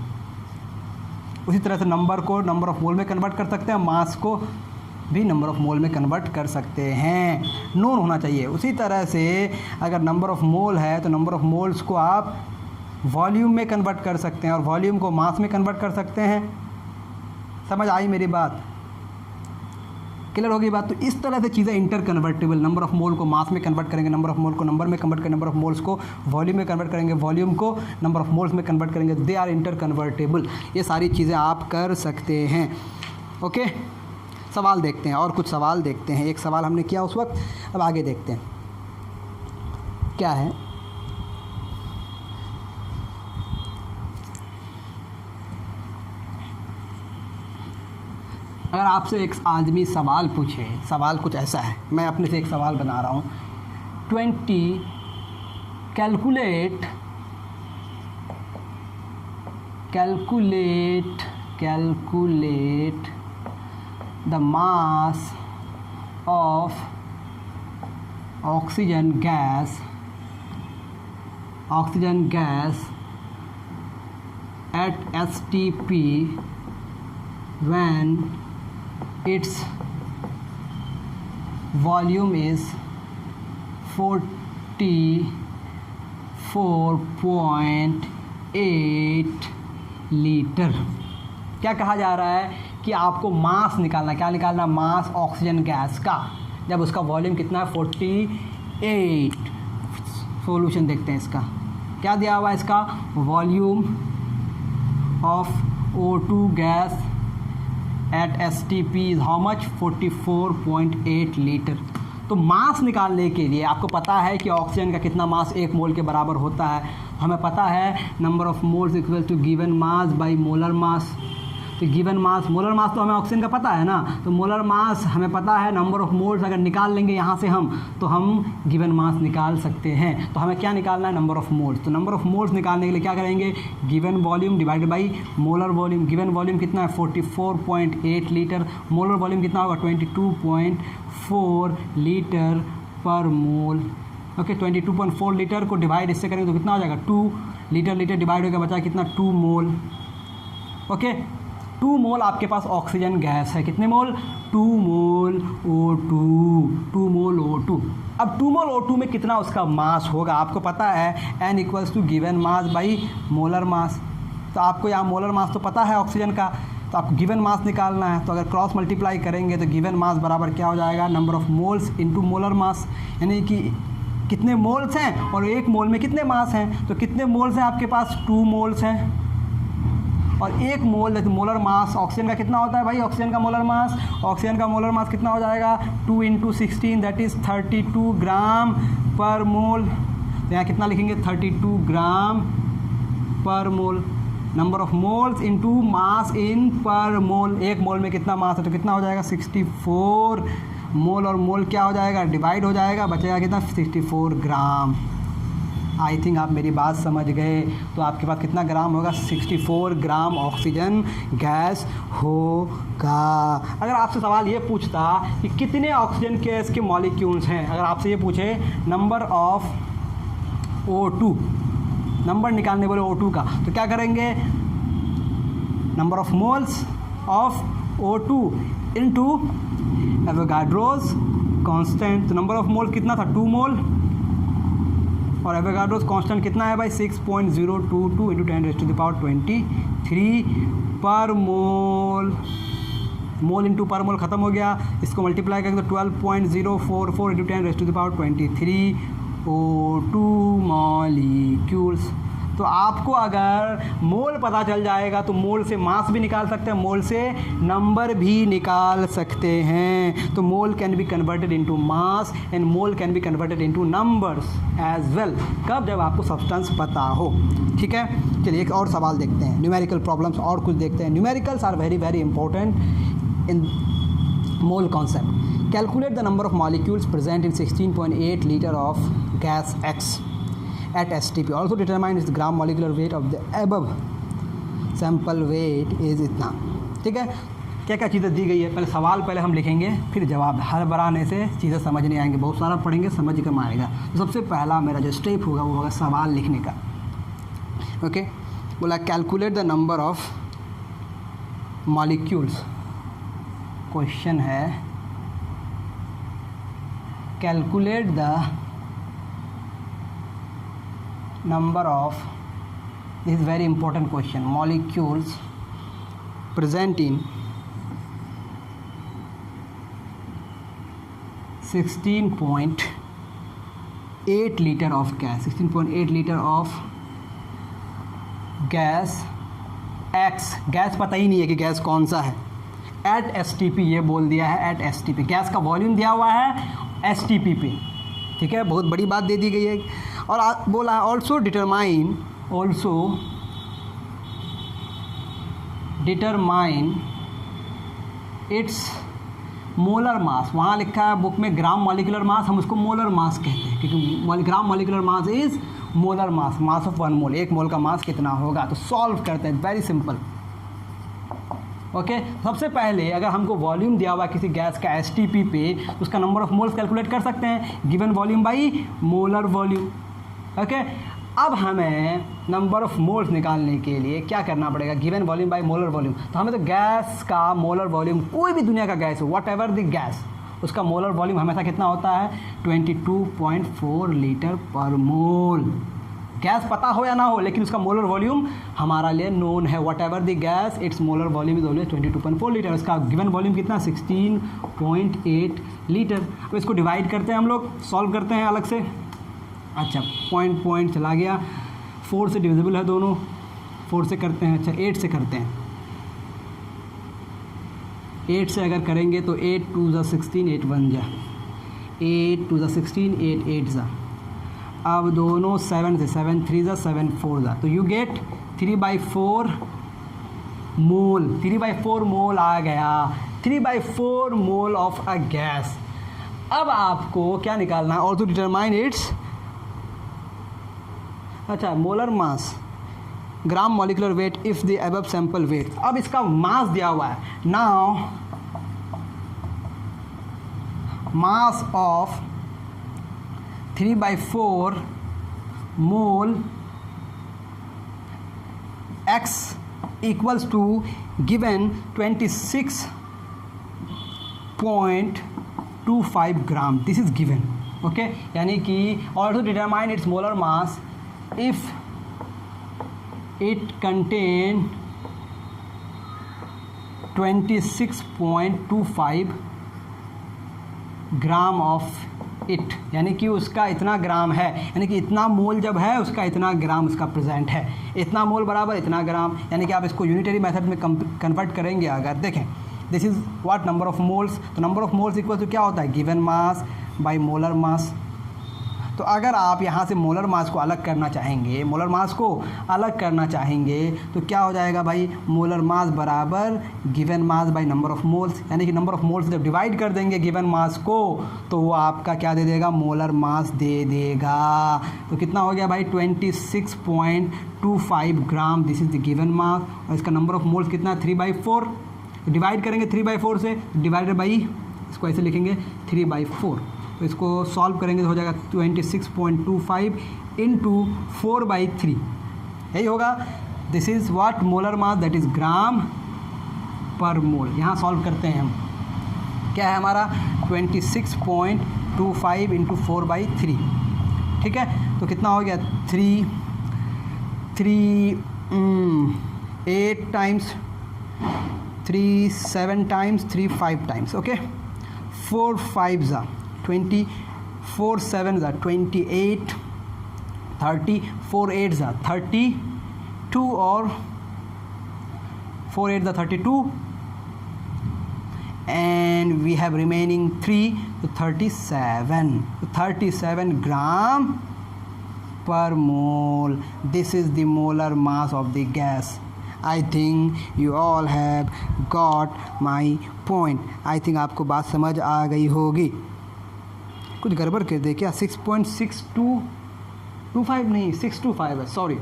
उसी तरह से नंबर को नंबर ऑफ मोल में कन्वर्ट कर सकते हैं, मास को भी नंबर ऑफ मोल में कन्वर्ट कर सकते हैं, नोन होना चाहिए। उसी तरह से अगर नंबर ऑफ मोल है तो नंबर ऑफ मोल्स को आप वॉल्यूम में कन्वर्ट कर सकते हैं और वॉल्यूम को मास में कन्वर्ट कर सकते हैं। समझ आई मेरी बात? क्लियर होगी बात। तो इस तरह से चीज़ें inter convertible, number of mole को मास में कन्वर्ट करेंगे, नंबर ऑफ मोल को नंबर में कन्वर्ट करेंगे, नंबर ऑफ मोल्स को वॉल्यूम में कन्वर्ट करेंगे, वॉल्यूम को नंबर ऑफ मोल्स में कन्वर्ट करेंगे, दे आर इंटर कन्वर्टेबल। ये सारी चीज़ें आप कर सकते हैं। ओके, सवाल देखते हैं और कुछ सवाल देखते हैं। एक सवाल हमने किया उस वक्त, अब आगे देखते हैं क्या है। अगर आपसे एक आदमी सवाल पूछे, सवाल कुछ ऐसा है, मैं अपने से एक सवाल बना रहा हूँ, 20 calculate the mass of oxygen gas at STP when its volume is 44.8 litre. क्या कहा जा रहा है कि आपको मास निकालना, क्या निकालना, मास ऑक्सीजन गैस का, जब उसका वॉल्यूम कितना है 48। सॉल्यूशन देखते हैं इसका, क्या दिया हुआ है इसका, volume of O2 gas at STP is how much, 44.8 litre. तो मास निकालने के लिए आपको पता है कि ऑक्सीजन का कितना मास 1 मोल के बराबर होता है। हमें पता है number of moles equal to given mass by molar mass. तो गिवन मास, मोलर मास तो हमें ऑक्सीजन का पता है ना, तो मोलर मास हमें पता है, नंबर ऑफ मोल्स अगर निकाल लेंगे यहाँ से हम, तो हम गिवन मास निकाल सकते हैं। तो हमें क्या निकालना है, नंबर ऑफ मोल्स। तो नंबर ऑफ मोल्स निकालने के लिए क्या करेंगे, given volume divided by molar volume. Given volume कितना है 44.8 लीटर, मोलर वॉल्यूम कितना होगा 22.4 लीटर पर मोल। ओके, 22.4 लीटर को डिवाइड इससे करेंगे तो कितना हो जाएगा, 2 लीटर डिवाइड होकर बचा कितना, 2 मोल। ओके, 2 मोल आपके पास ऑक्सीजन गैस है, कितने मोल, 2 मोल O2, 2 मोल O2। अब 2 मोल O2 में कितना उसका मास होगा, आपको पता है N equals to given mass by molar mass. तो आपको यहाँ मोलर मास तो पता है ऑक्सीजन का, तो आपको गिवन मास निकालना है। तो अगर क्रॉस मल्टीप्लाई करेंगे तो गिवन मास बराबर क्या हो जाएगा, number of moles into molar mass, यानी कि कितने मोल्स हैं और 1 मोल में कितने मास हैं। तो कितने मोल्स हैं आपके पास, 2 मोल्स हैं, और 1 मोल मोलर मास ऑक्सीजन का कितना होता है भाई, ऑक्सीजन का मोलर मास कितना हो जाएगा, 2 × 16 that is 32 gram per mole. तो यहाँ कितना लिखेंगे, 32 gram per mole. Number of moles into mass in per mole, 1 मोल में कितना मास है, तो कितना हो जाएगा 64 मोल, और मोल क्या हो जाएगा, डिवाइड हो जाएगा, बचेगा कितना 64 ग्राम। आई थिंक आप मेरी बात समझ गए। तो आपके पास कितना ग्राम होगा, 64 ग्राम ऑक्सीजन गैस होगा। अगर आपसे सवाल ये पूछता कि कितने ऑक्सीजन गैस के मॉलिक्यूल्स हैं, अगर आपसे ये पूछे नंबर ऑफ O2, नंबर निकालने बोले O2 का, तो क्या करेंगे, number of moles of O2 into Avogadro's constant. तो नंबर ऑफ मोल कितना था, 2 मोल, और एवोगाड्रोस कांस्टेंट कितना है भाई, 6.022 × 10⁻23 पर मोल। मोल इंटू पर मोल ख़त्म हो गया, इसको मल्टीप्लाई करेंगे तो 12.044 × 10⁻23 O2 मॉलिक्यूल्स। तो आपको अगर मोल पता चल जाएगा तो मोल से मास भी निकाल सकते हैं, मोल से नंबर भी निकाल सकते हैं। तो mole can be converted into mass and mole can be converted into numbers as well. कब, जब आपको सब्सटेंस पता हो। ठीक है, चलिए एक और सवाल देखते हैं, न्यूमेरिकल प्रॉब्लम्स और कुछ देखते हैं। Numericals are very very important in mole concept. Calculate the number of molecules present in 16.8 litre of gas X at STP. Also determine its gram molecular weight of the above sample weight is इतना। ठीक है, क्या क्या चीज़ें दी गई है, पहले सवाल पहले हम लिखेंगे, फिर जवाब। हर बराने से चीज़ें समझ नहीं आएंगे, बहुत सारा पढ़ेंगे समझ कर आएगा। तो सबसे पहला मेरा जो स्टेप होगा वो होगा सवाल लिखने का। ओके, बोला calculate the number of molecules. Question है calculate the number of, this is very important question, molecules present in 16.8 litre of gas, 16.8 litre of gas x, gas पता ही नहीं है कि गैस कौन सा है, एट STP ये बोल दिया है, एट STP गैस का वॉल्यूम दिया हुआ है STP पे, ठीक है, बहुत बड़ी बात दे दी गई है। और बोला है ऑल्सो डिटरमाइन इट्स मोलर मास, वहाँ लिखा है बुक में ग्राम मॉलिक्यूलर मास, हम उसको मोलर मास कहते हैं क्योंकि ग्राम molecular mass is molar mass, mass of 1 मोल, 1 मोल का मास कितना होगा। तो सॉल्व करते हैं, वेरी सिंपल। ओके, सबसे पहले अगर हमको वॉल्यूम दिया हुआ किसी गैस का STP पे, उसका नंबर ऑफ मोल्स कैलकुलेट कर सकते हैं, given volume by molar volume. Okay, अब हमें नंबर ऑफ मोल्स निकालने के लिए क्या करना पड़ेगा, given volume by molar volume. तो हमें तो गैस का मोलर वॉल्यूम, कोई भी दुनिया का गैस हो, वट एवर द गैस, उसका मोलर वॉल्यूम हमेशा कितना होता है 22.4 लीटर पर मोल। गैस पता हो या ना हो, लेकिन उसका मोलर वॉल्यूम हमारा लिए नोन है, what ever the gas it's molar volume is always 22.4 litre. उसका गिवन वॉल्यूम कितना 16.8 लीटर। अब इसको डिवाइड करते हैं, हम लोग सॉल्व करते हैं अलग से। अच्छा, पॉइंट चला गया, 4 से डिविजिबल है दोनों, 4 से करते हैं, अच्छा 8 से करते हैं, 8 से अगर करेंगे तो 8 2 ज़ा 16, 8 1 जा 8 2 ज़ा 16, 8 8 ज़ा, अब दोनों 7 से 7 3 ज़ा 7 4 ज़ा, तो यू गेट 3/4 मोल, 3/4 मोल आ गया, 3/4 मोल ऑफ अ गैस। अब आपको क्या निकालना है, और तो डिटरमाइन इट्स, अच्छा molar mass, gram molecular weight if the above sample weight. अब इसका मास दिया हुआ है, now mass of 3/4 mole x equals to given 26.25 gram, this is given. Okay, यानी कि also determine its molar mass if it contain 26.25 gram of it, यानी कि उसका इतना ग्राम है, यानी कि इतना मोल जब है उसका इतना ग्राम उसका प्रेजेंट है, इतना मोल बराबर इतना ग्राम। यानी कि आप इसको यूनिटरी मेथड में कन्वर्ट करेंगे, अगर देखें this is what number of moles, तो number of moles equal to क्या होता है given mass by molar mass. तो अगर आप यहाँ से मोलर मास को अलग करना चाहेंगे, मोलर मास को अलग करना चाहेंगे तो क्या हो जाएगा भाई, मोलर मास बराबर given mass by number of moles, यानी कि नंबर ऑफ मोल्स जब डिवाइड कर देंगे गिवन मास को तो वो आपका क्या दे देगा, मोलर मास दे देगा। तो कितना हो गया भाई 26.25 gram, this is the given mass, और इसका नंबर ऑफ मोल्स कितना 3/4, डिवाइड करेंगे 3/4 से, डिवाइडेड बाई, इसको ऐसे लिखेंगे 3/4, तो इसको सॉल्व करेंगे तो हो जाएगा 26.25 इंटू 4/3, यही होगा। This is what molar mass, that is gram per mole. यहाँ सॉल्व करते हैं हम, क्या है हमारा 26.25 इंटू 4/3, ठीक है। तो कितना हो गया 8 टाइम्स 3 7 टाइम्स 3 5 टाइम्स, ओके। 4 5 ज़ा 20, 4 7 ज़ा 28, 30, 4 8 ज़ा 32 और 4 8 ज़ा 32 and we have remaining 3, so 37 gram per mole. This is the molar mass of the gas. I think you all have got my point. I think आपको बात समझ आ गई होगी। कुछ गड़बड़ कर दे क्या, 6.6225 नहीं 625 है, सॉरी,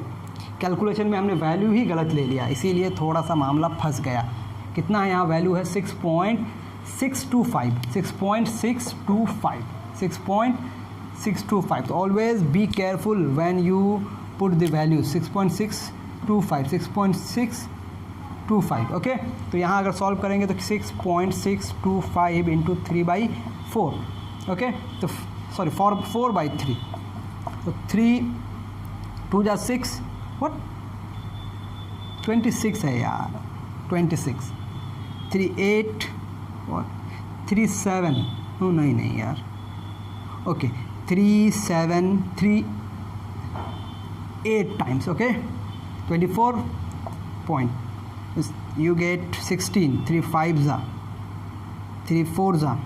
कैलकुलेशन में हमने वैल्यू ही गलत ले लिया, इसीलिए थोड़ा सा मामला फंस गया। कितना है यहाँ वैल्यू है 6.625। तो always be careful when you put the value 6.625, okay. तो यहाँ अगर सॉल्व करेंगे तो 6.625 इंटू 3/4, ओके, तो सॉरी 4/3, तो 3 2 जा 6, व्हाट 26 है यार, 26 3 8 और 3 7, नहीं यार okay, 3 7 3 8 times, okay, 24 point, you get 16, 3 5s are 3 4s are,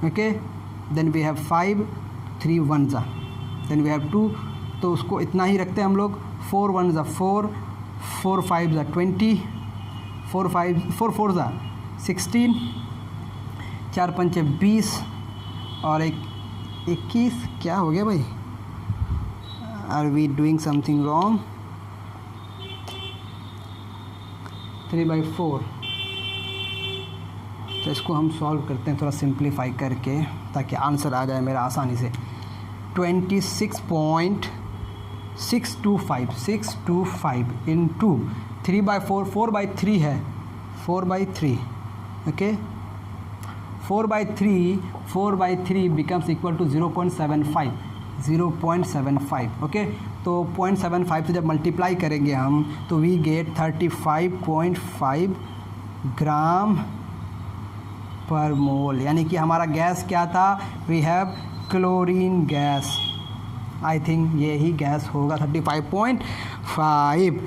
okay, then we have 5 3 1s are, then we have 2, तो उसको इतना ही रखते हैं हम लोग, 4 1s are 4, 4 5s are 20, 4 4s are 16, 4 5 20 और 21, क्या हो गया भाई, are we doing something wrong, 3/4, तो इसको हम सॉल्व करते हैं थोड़ा सिंप्लीफाई करके ताकि आंसर आ जाए मेरा आसानी से, 26.625 इंटू 3/4, 4/3 है, 4/3, okay, 4/3 becomes equal to 0.75, okay, तो 0.75 से जब मल्टीप्लाई करेंगे हम तो वी गेट 35.5 ग्राम पर मोल, यानी कि हमारा गैस क्या था, we have chlorine gas, I think ये ही गैस होगा 35.5,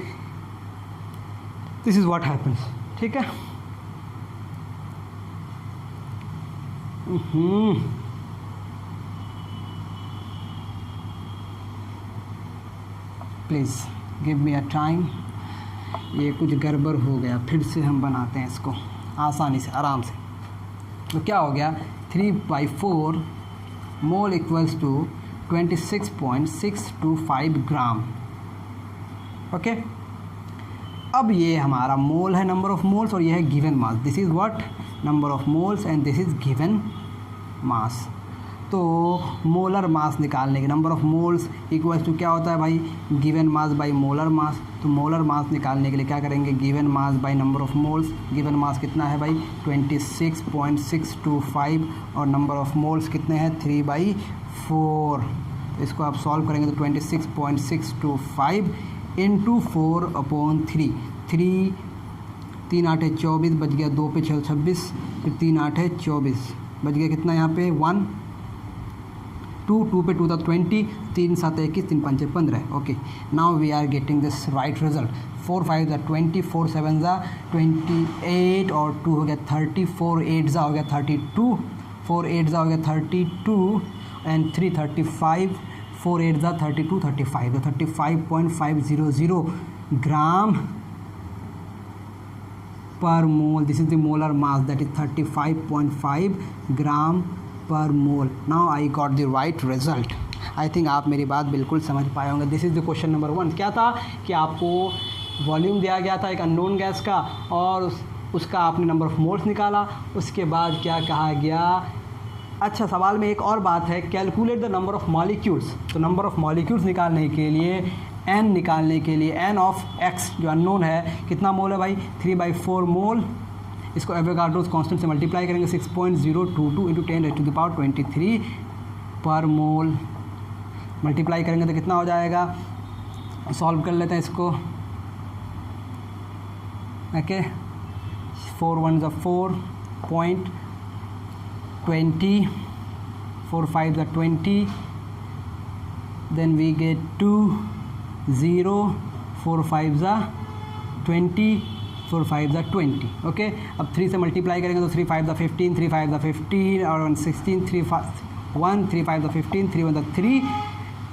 दिस इज़ व्हाट हैपन्स, ठीक है। Please give me a time, ये कुछ गड़बड़ हो गया, फिर से हम बनाते हैं इसको आसानी से आराम से। तो क्या हो गया, 3/4 मोल इक्वल्स टू 26.625 ग्राम, ओके। अब ये हमारा मोल है, नंबर ऑफ मोल्स, और ये है given mass, this is what, number of moles and this is given mass. तो मोलर मास निकालने के, number of moles equals to क्या होता है भाई, given mass by molar mass, तो मोलर मास निकालने के लिए क्या करेंगे, given mass by number of moles, given mass कितना है भाई 26.625 और नंबर ऑफ मोल्स कितने हैं 3/4, तो इसको आप सॉल्व करेंगे तो 26.625 इंटू 4/3, 3 8 है 24, बच गया 2 पे 6 26, फिर 3 8 है 24, बच गया कितना यहाँ पे 1 2 पे 2 था 20, 3 7 21, 3 5 15, okay. Now we are getting this right result, 4 5 20, 4 7 28 और 2 हो गया 30, 4 8 हो गया 32, 4 8 हो गया 32 एंड 3 35, 4 8 32 35, तो 35.500 gram per mole, this is the molar mass, that is 35.5 gram per mole. Now I got the right result, I think आप मेरी बात बिल्कुल समझ पाए होंगे। This is the question number 1। क्या था कि आपको वॉल्यूम दिया गया था एक अननोन गैस का और उसका आपने नंबर ऑफ मोल्स निकाला, उसके बाद क्या कहा गया, अच्छा सवाल में एक और बात है, calculate the number of molecules, तो नंबर ऑफ मॉलिक्यूल्स निकालने के लिए n निकालने के लिए n ऑफ x जो अननोन है कितना मोल है भाई 3/4 मोल, इसको एवोगाड्रोस कांस्टेंट से मल्टीप्लाई करेंगे 6.022 इंटू 10⁻23 पर मोल, मल्टीप्लाई करेंगे तो कितना हो जाएगा, सॉल्व कर लेते हैं इसको, okay, 4 1s are 4.20, 4 5s are 20, then we get 2 0, 4 5s are 20, 4 5s are 20, okay. अब 3 से मल्टीप्लाई करेंगे तो 3 5s are 15, 3 5s are 15 और 1 16, 3 1 3 5s are 15, 3 1s are 3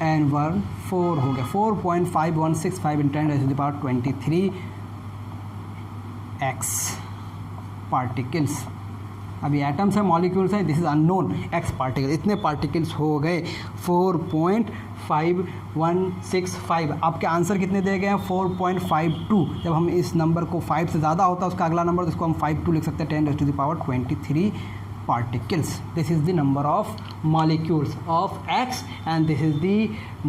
and 1 4 हो गया 4.5165 × 10⁻23 x पार्टिकल्स। अभी एटम्स है, मॉलिक्यूल्स हैं, this is unknown x particle, इतने पार्टिकल्स हो गए 4.5165। आपके आंसर कितने दिए गए हैं 4.52। जब हम इस नंबर को 5 से ज़्यादा होता है उसका अगला नंबर, तो इसको हम 52 लिख सकते हैं 10⁻23 particles. This is the number of molecules of X and this is the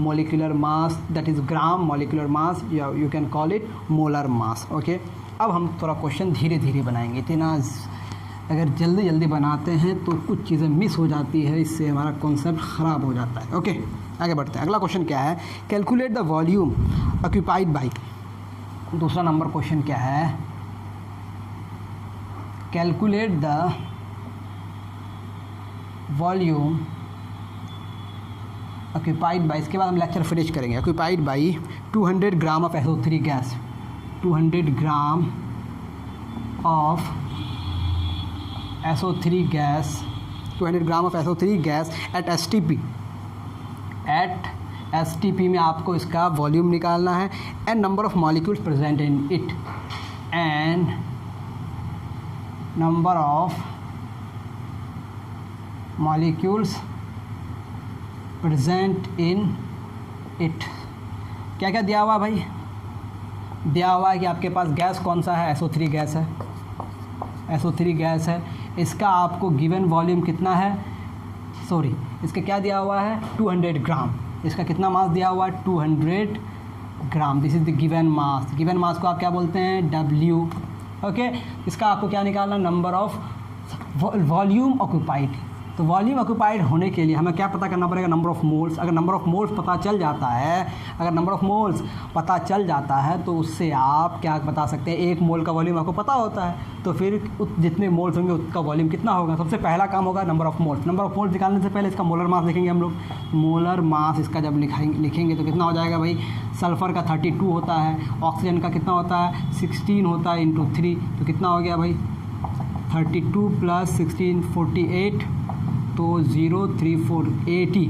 molecular mass, that is gram molecular mass, you can call it molar mass, okay। अब हम थोड़ा क्वेश्चन धीरे धीरे बनाएंगे, इतना अगर जल्दी जल्दी बनाते हैं तो कुछ चीज़ें मिस हो जाती है, इससे हमारा कॉन्सेप्ट ख़राब हो जाता है, ओके। आगे बढ़ते हैं, अगला क्वेश्चन क्या है, calculate the volume occupied by, दूसरा नंबर क्वेश्चन क्या है, calculate the volume occupied by, इसके बाद हम लेक्चर फिनिश करेंगे, occupied by 200 gram of SO3 gas, 200 gram of SO3 gas, 200 gram of SO3 gas at STP, at STP में आपको इसका वॉल्यूम निकालना है, and number of molecules present in it, and number of molecules present in it. क्या क्या दिया हुआ भाई? दिया हुआ है कि आपके पास गैस कौन सा है, SO3 गैस है, SO3 गैस है, इसका आपको गिवन वॉल्यूम कितना है, सॉरी इसका क्या दिया हुआ है 200 ग्राम, इसका कितना मास दिया हुआ है 200 gram, this is the given mass. Given mass को आप क्या बोलते हैं W, ओके। इसका आपको क्या निकालना, नंबर ऑफ वॉल्यूम ऑक्यूपाइड। तो वॉल्यूम ऑक्यूपाइड होने के लिए हमें क्या पता करना पड़ेगा, नंबर ऑफ़ मोल्स। अगर नंबर ऑफ़ मोल्स पता चल जाता है, अगर नंबर ऑफ़ मोल्स पता चल जाता है तो उससे आप क्या बता सकते हैं, एक मोल का वॉल्यूम आपको पता होता है, तो फिर जितने मोल्स होंगे उसका वॉल्यूम कितना होगा। सबसे पहला काम होगा number of moles. Number of moles निकालने से पहले इसका मोलर मास लिखेंगे हम लोग। मोलर मास इसका जब लिखेंगे तो कितना हो जाएगा भाई, सल्फ़र का 32 होता है, ऑक्सीजन का कितना होता है 16 होता है, इंटू 3, तो कितना हो गया भाई 32 + 16 48, तो 034 80,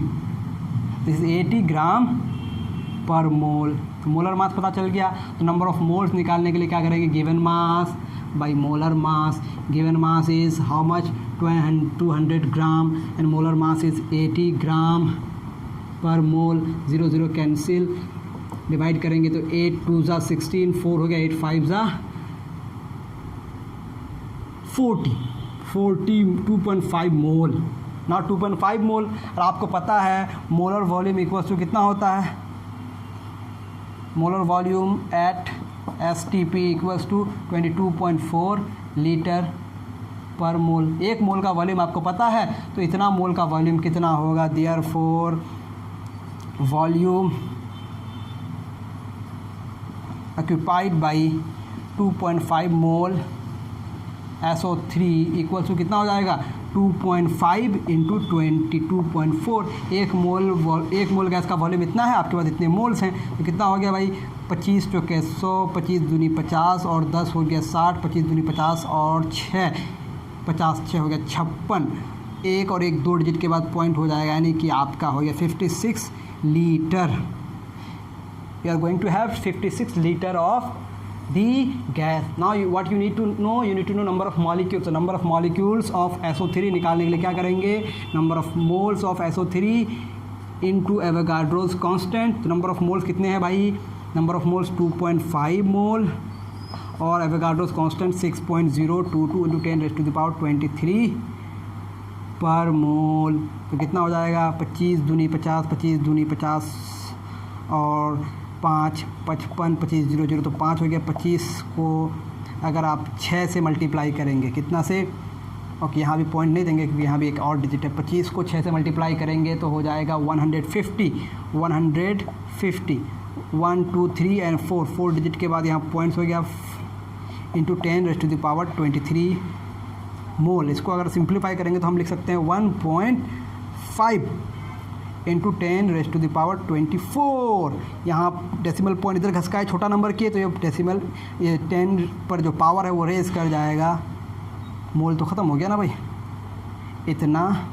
this is 80 gram per mole. तो मोलर मास पता चल गया, तो नंबर ऑफ मोल्स निकालने के लिए क्या करेंगे, given mass by molar mass. Given mass is how much 200 gram and molar mass is 80 gram per mole. 0 0 cancel, divide करेंगे तो 8 2 ज़ा 16, 4 हो गया, 8 5 ज़ा 40, 2.5 मोल, नॉट 2.5 मोल। और आपको पता है मोलर वॉल्यूम इक्वल्स टू कितना होता है, molar volume at STP equals to 22.4 litre per mole. एक मोल का वॉल्यूम आपको पता है, तो इतना मोल का वॉल्यूम कितना होगा, therefore volume occupied by 2.5 mole SO3 equals to कितना हो जाएगा 2.5 इंटू 22.4। एक मोल गैस का वॉल्यूम इतना है, आपके पास इतने मोल्स हैं, तो कितना हो गया भाई 25 × 100, 25 दूनी 50 और 10 हो गया 60, 25 दूनी 50 और 6 50 6 हो गया 56। एक और एक 2 डिजिट के बाद पॉइंट हो जाएगा, यानी कि आपका हो गया 56 litre. You are going to have 56 litre of the gas. Now what you need to know, number of molecules. So number of molecules of SO3 निकालने के लिए क्या करेंगे, number of moles of SO3 into Avogadro's constant। तो number of moles कितने हैं भाई, number of moles 2.5 मोल और Avogadro's constant 6.022 into 10⁻23 पर मोल। तो कितना हो जाएगा 25 दूनी 50, 25 दूनी 50 और 5 55, 25 0 0, तो 5 हो गया। 25 को अगर आप 6 से मल्टीप्लाई करेंगे, कितना से, ओके यहाँ भी पॉइंट नहीं देंगे क्योंकि यहाँ भी एक और डिजिट है। 25 को 6 से मल्टीप्लाई करेंगे तो हो जाएगा 150 1 2 3 एंड 4 डिजिट के बाद यहाँ पॉइंट्स हो गया इंटू 10⁻23 मोल। इसको अगर सिंप्लीफाई करेंगे तो हम लिख सकते हैं 1.5 इंटू 10⁻24। यहाँ डेसिमल पॉइंट इधर घसका है, छोटा नंबर किए तो ये डेसिमल, ये 10 पर जो पावर है वो रेज कर जाएगा। मोल तो ख़त्म हो गया ना भाई, इतना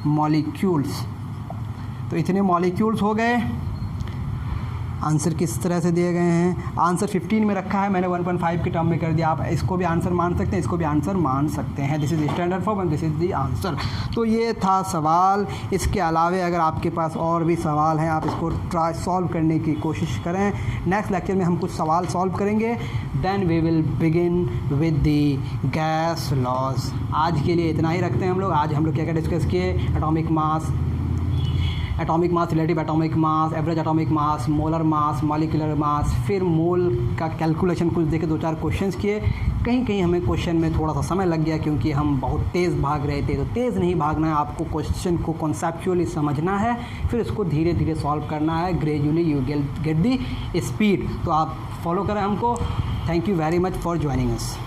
मॉलिक्यूल्स, तो इतने मॉलिक्यूल्स हो गए। आंसर किस तरह से दिए गए हैं, आंसर 15 में रखा है, मैंने 1.5 के टर्म में कर दिया। आप इसको भी आंसर मान सकते हैं, इसको भी आंसर मान सकते हैं। This is standard form and this is the answer. तो ये था सवाल। इसके अलावे अगर आपके पास और भी सवाल हैं, आप इसको ट्राई सॉल्व करने की कोशिश करें। नेक्स्ट लेक्चर में हम कुछ सवाल सॉल्व करेंगे, then we will begin with the gas laws. आज के लिए इतना ही रखते हैं हम लोग। आज हम लोग क्या क्या डिस्कस किए, एटॉमिक मास, रिलेटिव एटॉमिक मास, एवरेज एटॉमिक मास, मोलर मास, मॉलिक्यूलर मास, फिर मोल का कैलकुलेशन कुछ देखे, 2-4 क्वेश्चंस किए। कहीं कहीं हमें क्वेश्चन में थोड़ा सा समय लग गया क्योंकि हम बहुत तेज़ भाग रहे थे। तो तेज़ नहीं भागना है, आपको क्वेश्चन को कॉन्सेप्चुअली समझना है, फिर इसको धीरे धीरे सॉल्व करना है। Gradually you get the speed. तो आप फॉलो करें हमको। Thank you very much for joining us.